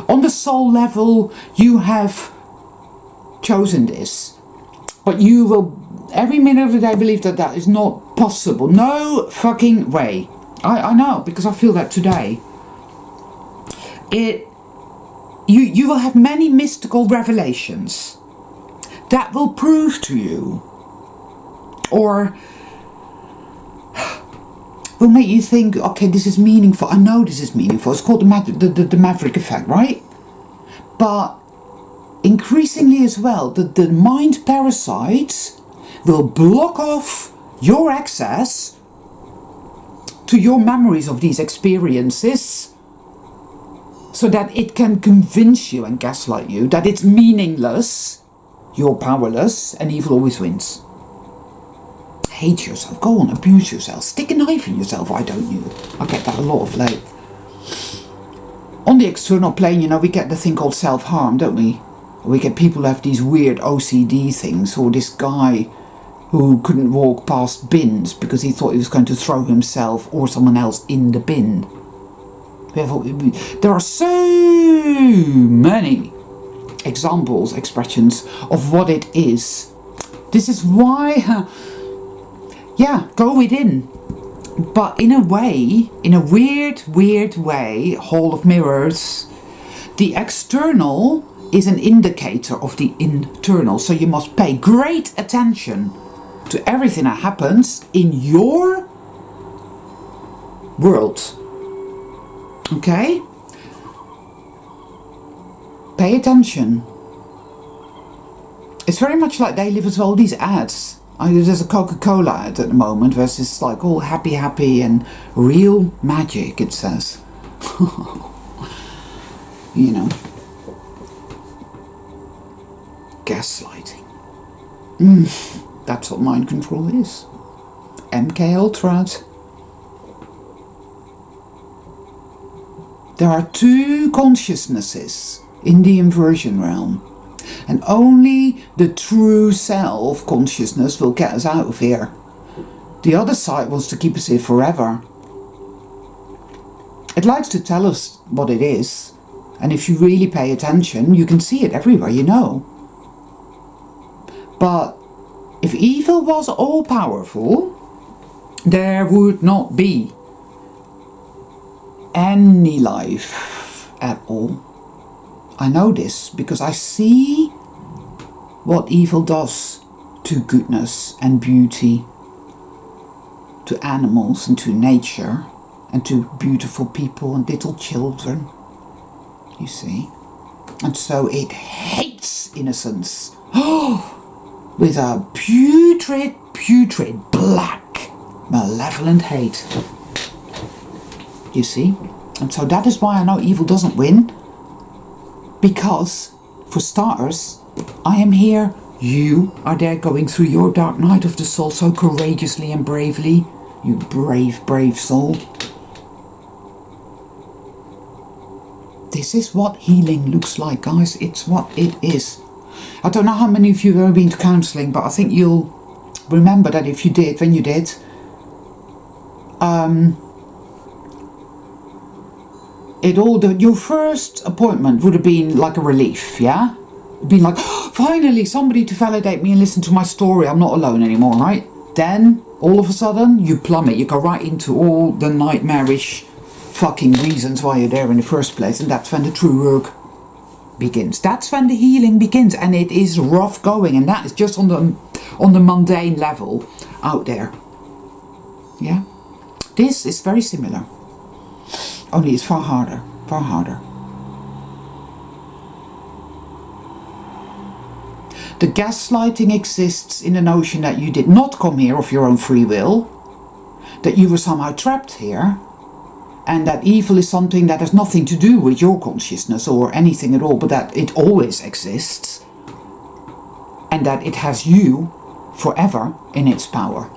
on the soul level. You have chosen this, but you will every minute of the day believe that is not possible. No fucking way. I know, because I feel that today. You will have many mystical revelations that will prove to you, or will make you think, okay, this is meaningful. I know this is meaningful. It's called the Maverick effect, right? But increasingly as well, the mind parasites will block off your access to your memories of these experiences, so that it can convince you and gaslight you that it's meaningless, you're powerless, and evil always wins. Hate yourself, go on, abuse yourself, stick a knife in yourself, why don't you? I get that a lot of late. On the external plane, you know, we get the thing called self-harm, don't we? We get people who have these weird OCD things, or this guy who couldn't walk past bins because he thought he was going to throw himself or someone else in the bin. There are so many examples, expressions of what it is. This is why, go within. But in a way, in a weird way, Hall of Mirrors, the external is an indicator of the internal. So you must pay great attention to everything that happens in your world. Okay? Pay attention. It's very much like they live as well, these ads. There's a Coca-Cola ad at the moment where it's just like all happy and real magic, it says. You know. Gaslighting. That's what mind control is. MK Ultra. There are 2 consciousnesses in the inversion realm, and only the true self consciousness will get us out of here. The other side wants to keep us here forever. It likes to tell us what it is, and if you really pay attention, you can see it everywhere, you know. But if evil was all powerful, there would not be any life at all. I know this because I see what evil does to goodness and beauty, to animals and to nature, and to beautiful people and little children, you see. And so it hates innocence. With a putrid, black, malevolent hate. You see? And so that is why I know evil doesn't win. Because, for starters, I am here. You are there going through your dark night of the soul so courageously and bravely. You brave, brave soul. This is what healing looks like, guys. It's what it is. I don't know how many of you have ever been to counselling, but I think you'll remember that if you did, when you did, your first appointment would have been like a relief, yeah? It'd been like, oh, finally somebody to validate me and listen to my story. I'm not alone anymore, right? Then, all of a sudden, you plummet. You go right into all the nightmarish fucking reasons why you're there in the first place, and that's when the true work begins. That's when the healing begins, and it is rough going, and that is just on the mundane level out there. Yeah, this is very similar, only it's far harder, far harder. The gaslighting exists in the notion that you did not come here of your own free will, that you were somehow trapped here, and that evil is something that has nothing to do with your consciousness or anything at all, but that it always exists, and that it has you forever in its power.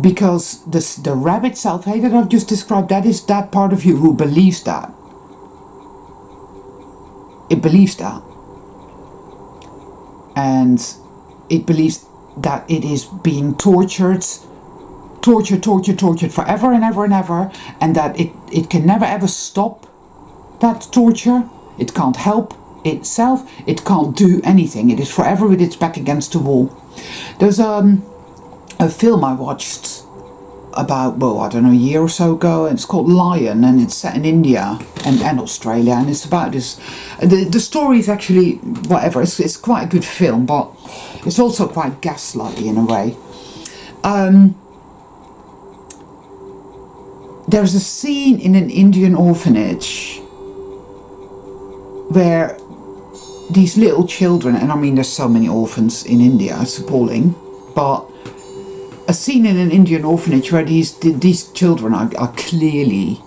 Because the rabbit self-hate that I've just described, that is that part of you who believes that. It believes that. And it believes that it is being tortured forever and ever and ever, and that it can never ever stop that torture. It can't help itself. It can't do anything. It is forever with its back against the wall. There's a film I watched about, well, I don't know, a year or so ago, and it's called Lion, and it's set in India and Australia, and it's about this, the story is actually, whatever, it's quite a good film, but it's also quite gaslighty in a way. There's a scene in an Indian orphanage where these little children, and I mean there's so many orphans in India, it's appalling, but a scene in an Indian orphanage where these children are clearly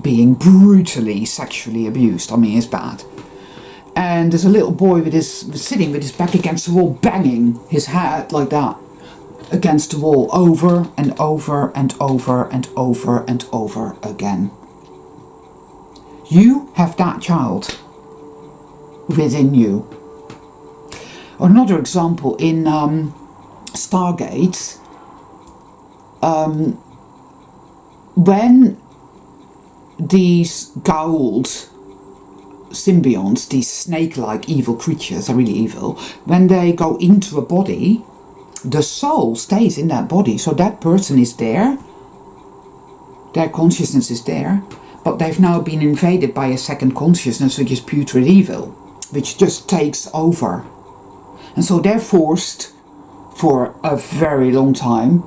being brutally sexually abused. I mean, it's bad. And there's a little boy sitting with his back against the wall, banging his head like that against the wall over and over and over and over and over again. You have that child within you. Another example in Stargate, when these goa'uld symbionts, these snake-like evil creatures, are really evil, when they go into a body, the soul stays in that body, so that person is there, their consciousness is there, but they've now been invaded by a second consciousness, which is putrid evil, which just takes over. And so they're forced for a very long time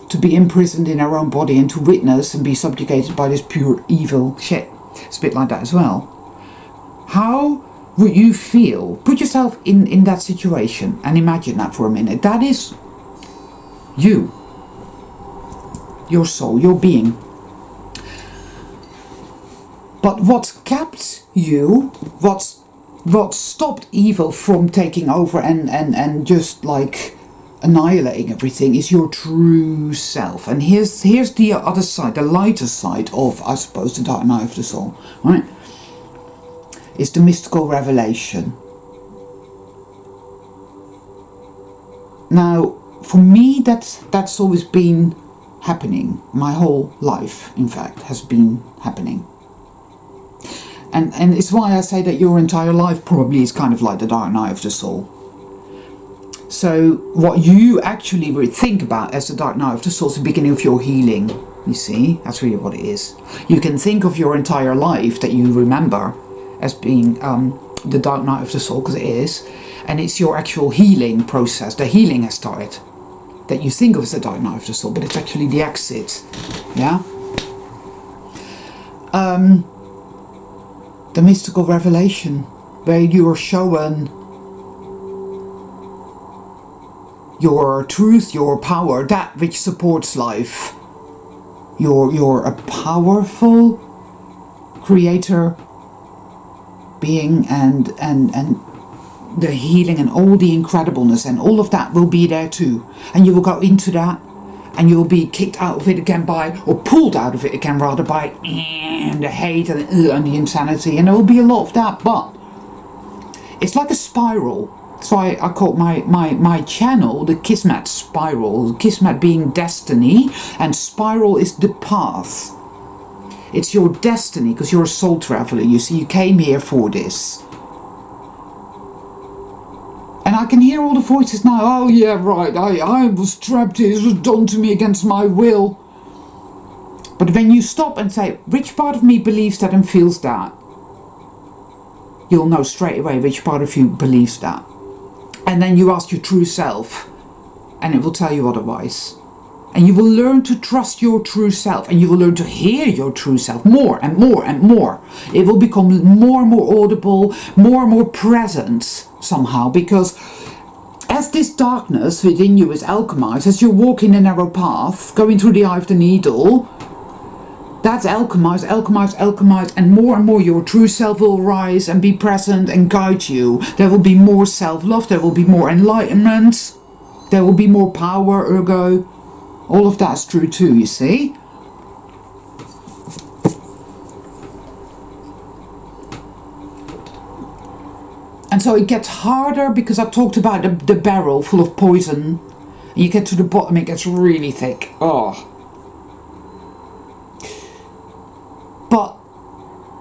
to be imprisoned in their own body and to witness and be subjugated by this pure evil shit. It's a bit like that as well. How would you feel? Put yourself in that situation and imagine that for a minute. That is you, your soul, your being. But what kept you, what stopped evil from taking over and just like annihilating everything is your true self. And here's the other side, the lighter side of, I suppose, the dark night of the soul, right? It's the mystical revelation. Now, for me, that's always been happening. My whole life, in fact, has been happening. And it's why I say that your entire life probably is kind of like the dark night of the soul. So what you actually would think about as the dark night of the soul is the beginning of your healing. You see, that's really what it is. You can think of your entire life that you remember as being the dark night of the soul, because it is, and it's your actual healing process. The healing has started, that you think of as the dark night of the soul, but it's actually the exit. Yeah. The mystical revelation, where you are shown your truth, your power, that which supports life. You're a powerful creator being, and the healing and all the incredibleness and all of that will be there too. And you will go into that, and you will be kicked out of it again or pulled out of it again rather, by the hate and the insanity, and there will be a lot of that. But it's like a spiral. That's why I call my channel the Kismet Spiral. Kismet being destiny, and spiral is the path. It's your destiny, because you're a soul traveler. You see, you came here for this. And I can hear all the voices now. Oh yeah, right, I was trapped here. It was done to me against my will. But when you stop and say, which part of me believes that and feels that? You'll know straight away which part of you believes that. And then you ask your true self, and it will tell you otherwise. And you will learn to trust your true self, and you will learn to hear your true self more and more and more. It will become more and more audible, more and more present somehow, because as this darkness within you is alchemized, as you're walking a narrow path, going through the eye of the needle, that's alchemized, and more your true self will rise and be present and guide you. There will be more self-love, there will be more enlightenment, there will be more power, ergo. All of that's true too, you see. And so it gets harder, because I talked about the barrel full of poison. And you get to the bottom, it gets really thick. Oh. But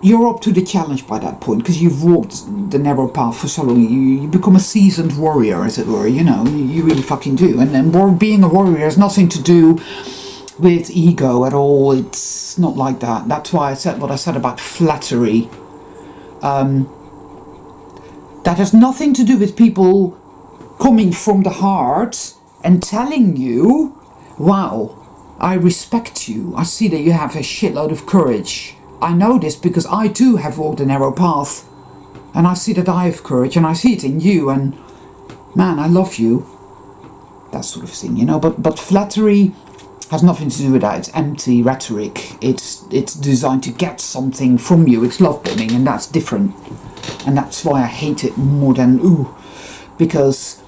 you're up to the challenge by that point, because you've walked the narrow path for so long. You become a seasoned warrior, as it were, you know. You really fucking do. And then being a warrior has nothing to do with ego at all. It's not like that. That's why I said what I said about flattery. That has nothing to do with people coming from the heart and telling you, wow, I respect you. I see that you have a shitload of courage. I know this because I too have walked a narrow path, and I see that I have courage, and I see it in you, and man, I love you. That sort of thing, you know. But flattery has nothing to do with that. It's empty rhetoric. It's designed to get something from you. It's love bombing, and that's different. And that's why I hate it more than because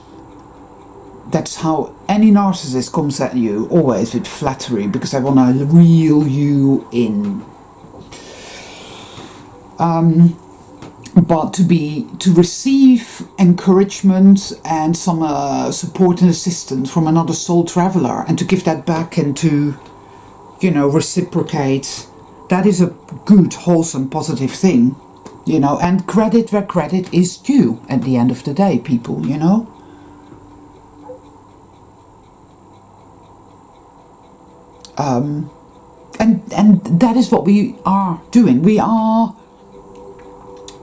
that's how any narcissist comes at you, always with flattery, because they want to reel you in. But to receive encouragement and some support and assistance from another soul traveler, and to give that back and to, you know, reciprocate, that is a good, wholesome, positive thing, you know. And credit where credit is due at the end of the day, people, you know. And that is what we are doing. We are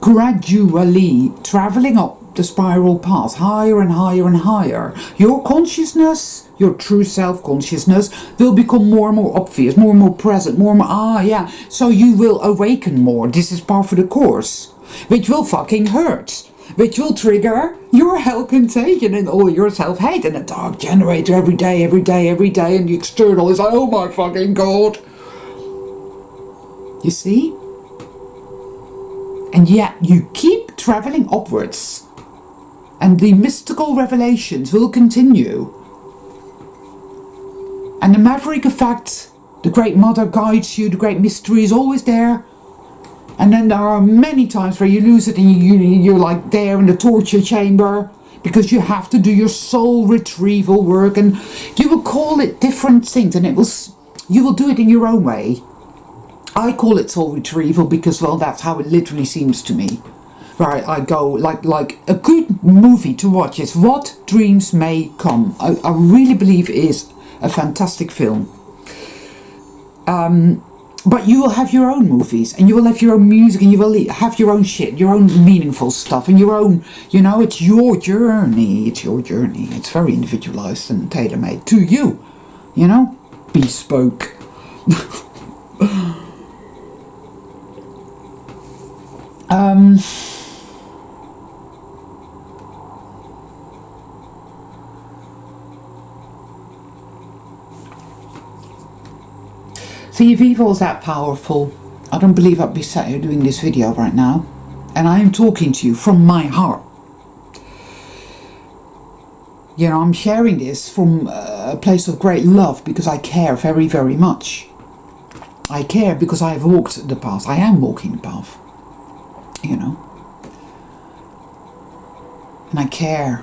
gradually traveling up the spiral path, higher and higher and higher. Your consciousness, your true self-consciousness, will become more and more obvious, more and more present, more and more, so you will awaken more. This is part of the course, which will fucking hurt, which will trigger your hell contagion and all your self-hate and a dark generator every day, and the external is like, oh my fucking god. You see? And yet you keep traveling upwards, and the mystical revelations will continue. And the maverick effect, the great mother guides you, the great mystery is always there. And then there are many times where you lose it, and you're like there in the torture chamber, because you have to do your soul retrieval work, and you will call it different things, and you will do it in your own way. I call it soul retrieval because, well, that's how it literally seems to me. Where I go, like a good movie to watch is What Dreams May Come. I really believe it is a fantastic film. But you will have your own movies, and you will have your own music, and you will have your own shit, your own meaningful stuff, and your own, you know, it's your journey. It's your journey. It's very individualized and tailor-made to you, you know, bespoke. See, if evil is that powerful, I don't believe I'd be sat here doing this video right now. And I am talking to you from my heart. You know, I'm sharing this from a place of great love because I care very, very much. I care because I have walked the path. I am walking the path. You know. And I care.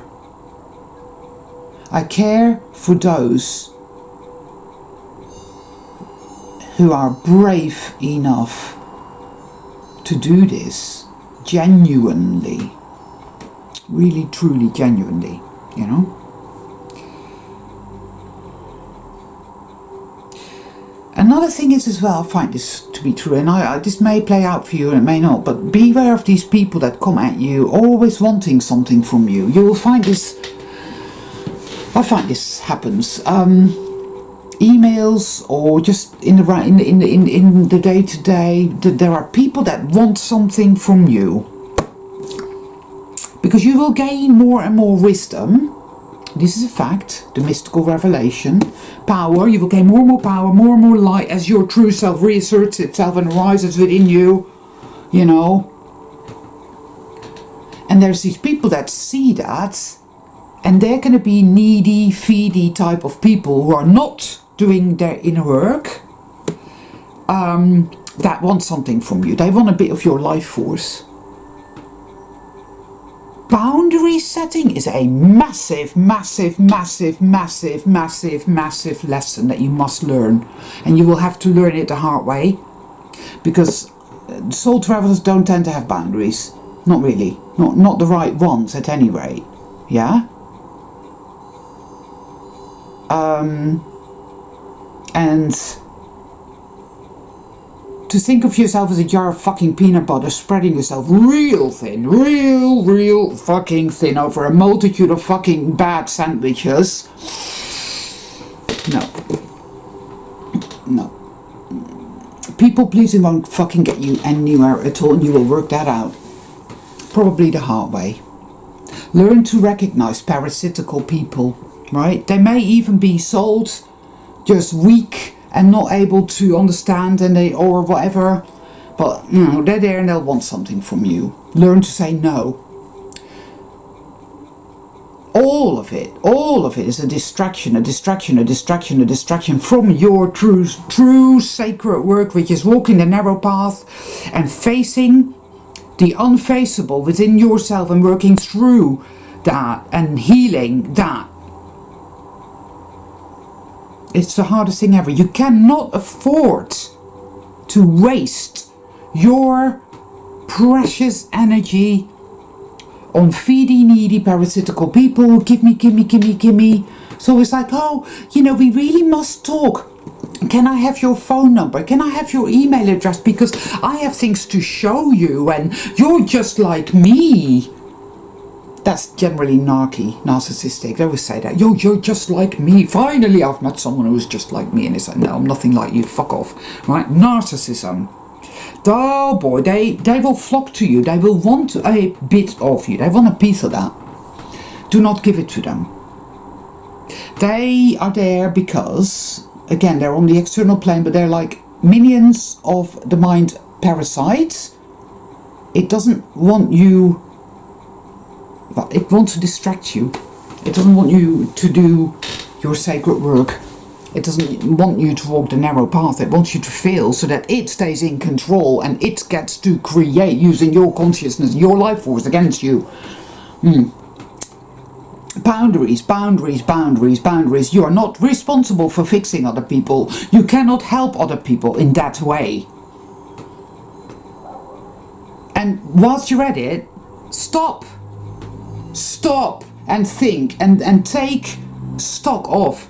I care for those who are brave enough to do this genuinely, really, truly, genuinely, you know. Another thing is as well, I find this to be true, and this may play out for you and it may not, but beware of these people that come at you always wanting something from you. You will find this, I find this happens. Emails or just in the day-to-day, there are people that want something from you because you will gain more and more wisdom. This is a fact, the mystical revelation. Power, you will gain more and more power, more and more light as your true self reasserts itself and arises within you, you know. And there's these people that see that, and they're going to be needy, feedy type of people who are not doing their inner work, that want something from you. They want a bit of your life force. Boundary setting is a massive, massive, massive, massive, massive, massive lesson that you must learn. And you will have to learn it the hard way. Because soul travelers don't tend to have boundaries. Not really. Not the right ones at any rate. Yeah? And to think of yourself as a jar of fucking peanut butter, spreading yourself real thin, real fucking thin over a multitude of fucking bad sandwiches. No. People pleasing won't fucking get you anywhere at all, and you will work that out. Probably the hard way. Learn to recognize parasitical people, right? They may even be souls just weak and not able to understand or whatever, but you know, they're there and they'll want something from you. Learn to say no. All of it is a distraction from your true sacred work, which is walking the narrow path and facing the unfaceable within yourself and working through that and healing that. It's the hardest thing ever. You cannot afford to waste your precious energy on feeding needy parasitical people. Give me. So it's like, oh, you know, we really must talk. Can I have your phone number? Can I have your email address? Because I have things to show you and you're just like me. That's generally narcissistic. They always say that. Yo, you're just like me. Finally, I've met someone who's just like me. And it's like, no, I'm nothing like you. Fuck off. Right? Narcissism. Oh boy, they will flock to you. They will want a bit of you. They want a piece of that. Do not give it to them. They are there because, again, they're on the external plane, but they're like minions of the mind parasites. It doesn't want you... It wants to distract you. It doesn't want you to do your sacred work. It doesn't want you to walk the narrow path. It wants you to fail so that it stays in control and it gets to create using your consciousness, your life force against you. Boundaries. You are not responsible for fixing other people. You cannot help other people in that way. And whilst you're at it, stop and think and take stock of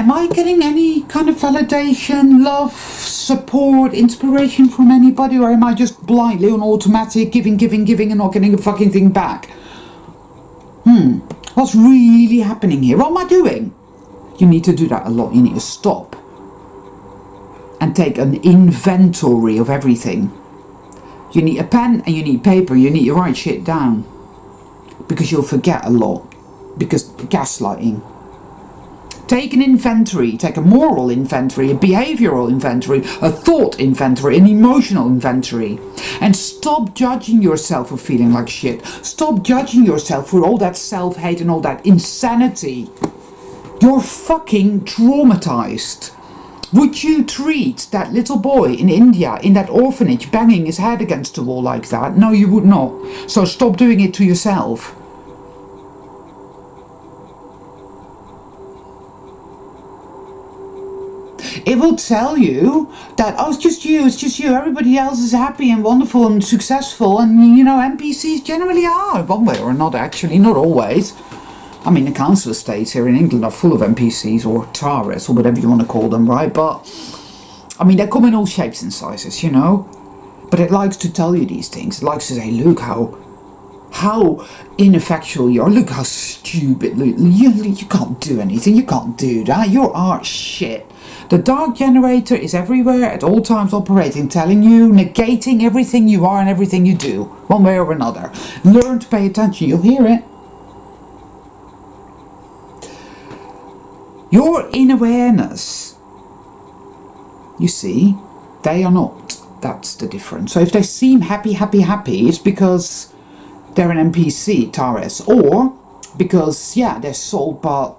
am I getting any kind of validation, love, support, inspiration from anybody, or am I just blindly on automatic, giving and not getting a fucking thing back? What's really happening here? What am I doing? You need to do that a lot. You need to stop and take an inventory of everything. You need a pen and you need paper. You need to write shit down, because you'll forget a lot, because gaslighting. Take an inventory, take a moral inventory, a behavioral inventory, a thought inventory, an emotional inventory, and stop judging yourself for feeling like shit. Stop judging yourself for all that self-hate and all that insanity. You're fucking traumatized. Would you treat that little boy in India, in that orphanage, banging his head against the wall like that? No, you would not. So stop doing it to yourself. It will tell you that, oh, it's just you, everybody else is happy and wonderful and successful, and you know, NPCs generally are, one way or another, actually, not always. I mean, the council estates here in England are full of NPCs, or taurus, or whatever you want to call them, right? But, I mean, they come in all shapes and sizes, you know? But it likes to tell you these things. It likes to say, look how ineffectual you are, look how stupid, you can't do anything, you can't do that, your art shit. The dark generator is everywhere at all times operating, telling you, negating everything you are and everything you do, one way or another. Learn to pay attention, you'll hear it. Your inner awareness, you see, they are not. That's the difference. So if they seem happy, it's because they're an NPC, Taurus, or because, yeah, they're soul, but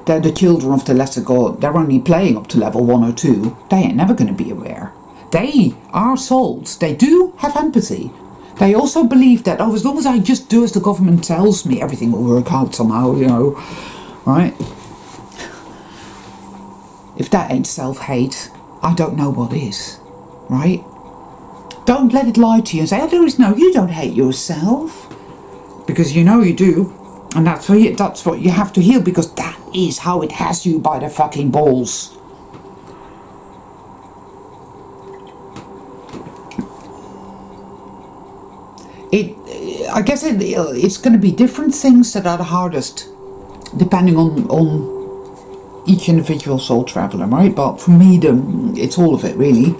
they're the children of the lesser god. They're only playing up to level 1 or 2. They ain't never going to be aware. They are souls. They do have empathy. They also believe that, oh, as long as I just do as the government tells me, everything will work out somehow, you know, right? If that ain't self-hate, I don't know what is, right? Don't let it lie to you and say, oh, there is no, you don't hate yourself. Because you know you do. And that's what you have to heal, because that is how it has you by the fucking balls. I guess it's going to be different things that are the hardest, depending on each individual soul traveler, right? But for me, it's all of it, really.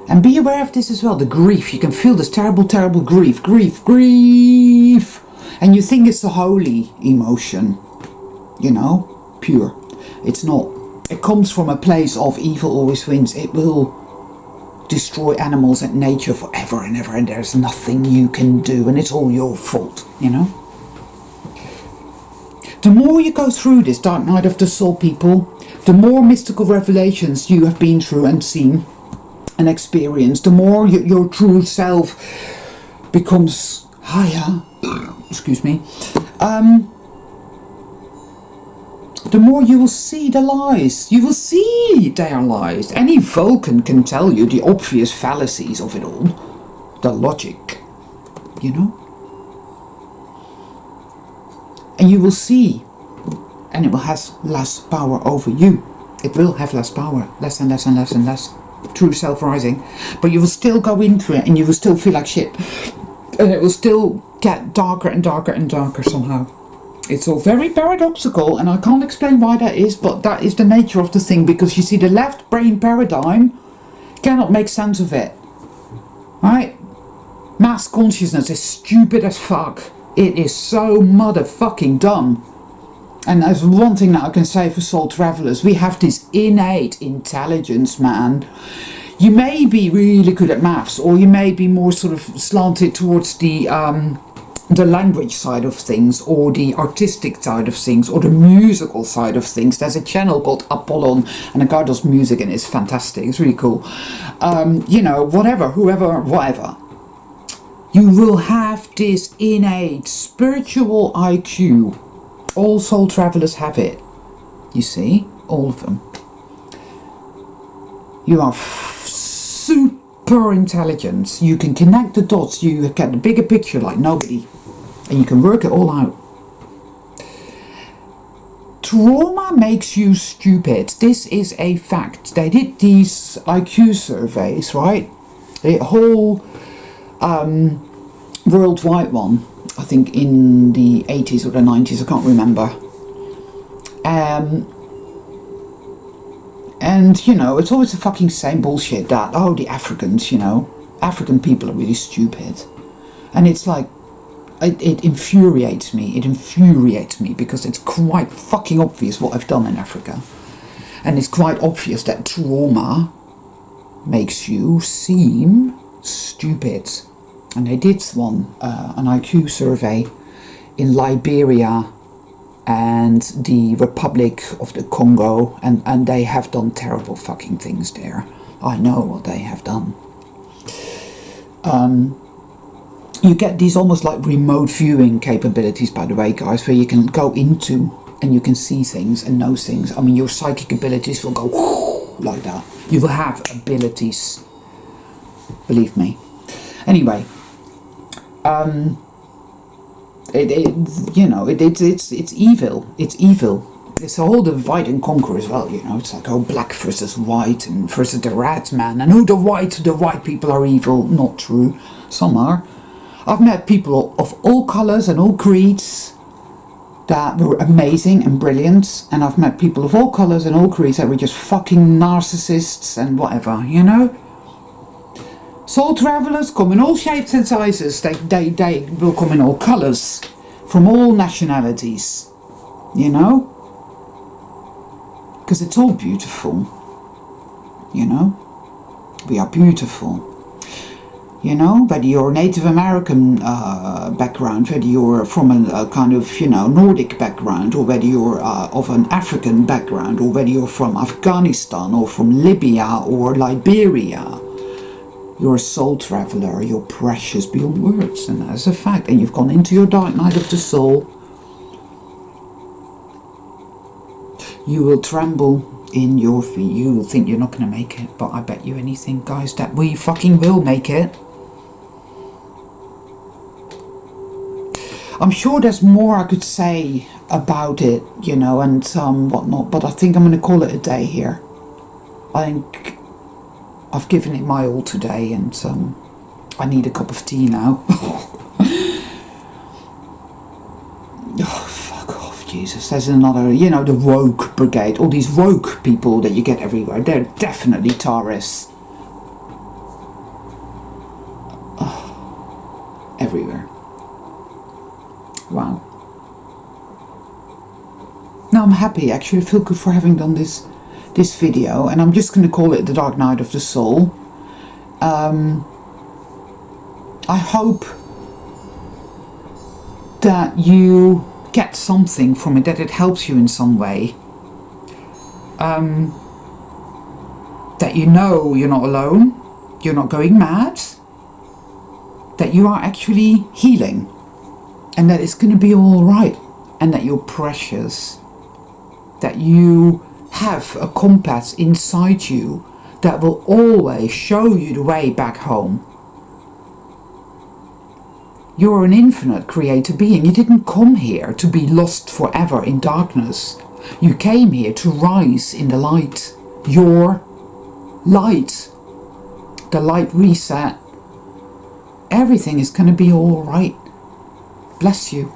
And be aware of this as well, the grief. You can feel this terrible grief. And you think it's the holy emotion, you know, pure. It's not. It comes from a place of evil always wins. It will destroy animals and nature forever and ever, and there's nothing you can do, and it's all your fault, you know. The more you go through this dark night of the soul, people, the more mystical revelations you have been through and seen and experienced, the more your true self becomes higher. Excuse me. The more you will see the lies. You will see they are lies. Any Vulcan can tell you the obvious fallacies of it all. The logic, you know. And you will see, and it will have less power over you. It will have less power, less and less and less and less. True self-rising. But you will still go into it, and you will still feel like shit. And it will still get darker and darker and darker somehow. It's all very paradoxical, and I can't explain why that is, but that is the nature of the thing, because you see, the left brain paradigm cannot make sense of it. Right? Mass consciousness is stupid as fuck. It is so motherfucking dumb. And there's one thing that I can say for soul travelers: we have this innate intelligence, man. You may be really good at maths, or you may be more sort of slanted towards the language side of things, or the artistic side of things, or the musical side of things. There's a channel called Apollon, and a guy does music, and it's fantastic. It's really cool. You know, whatever. You will have this innate spiritual IQ. All soul travelers have it. You see, all of them. You are super intelligent. You can connect the dots. You get the bigger picture like nobody. And you can work it all out. trauma makes you stupid. This is a fact. They did these IQ surveys, right? A whole worldwide one, I think in the 80s or the 90s, I can't remember. And, you know, it's always the fucking same bullshit that, oh, the Africans, you know, African people are really stupid. And it's like, it infuriates me. It infuriates me because it's quite fucking obvious what I've done in Africa. And it's quite obvious that trauma makes you seem stupid. And they did one, an IQ survey in Liberia and the Republic of the Congo, and they have done terrible fucking things there. I know what they have done. You get these almost like remote viewing capabilities, by the way, guys, where you can go into and you can see things and know things. I mean, your psychic abilities will go like that. You will have abilities, believe me. Anyway, it's evil. It's evil. It's a whole divide and conquer as well, you know. It's like, oh, black versus white and versus the red man. And oh, the white people are evil. Not true. Some are. I've met people of all colours and all creeds that were amazing and brilliant. And I've met people of all colours and all creeds that were just fucking narcissists and whatever, you know. Soul travellers come in all shapes and sizes. They will come in all colours, from all nationalities, you know. Because it's all beautiful, you know. We are beautiful. You know, whether you're Native American background, whether you're from a kind of, you know, Nordic background, or whether you're of an African background, or whether you're from Afghanistan, or from Libya, or Liberia. You're a soul traveller, you're precious beyond words, and that's a fact. And you've gone into your dark night of the soul. You will tremble in your feet. You will think you're not going to make it, but I bet you anything, guys, that we fucking will make it. I'm sure there's more I could say about it, you know, and whatnot, but I think I'm going to call it a day here. I think I've given it my all today, and I need a cup of tea now. Oh, fuck off, Jesus. There's another, you know, the rogue brigade. All these rogue people that you get everywhere. They're definitely taurus. Oh, everywhere. Wow. Now I'm happy, actually. I feel good for having done this video, and I'm just going to call it the Dark Night of the Soul. I hope that you get something from it, that it helps you in some way, that you know you're not alone, you're not going mad, that you are actually healing, and that it's going to be all right, and that you're precious, that you have a compass inside you that will always show you the way back home. You're an infinite creator being. You didn't come here to be lost forever in darkness. You came here to rise in the light. Your light. The light reset. Everything is going to be all right. Bless you.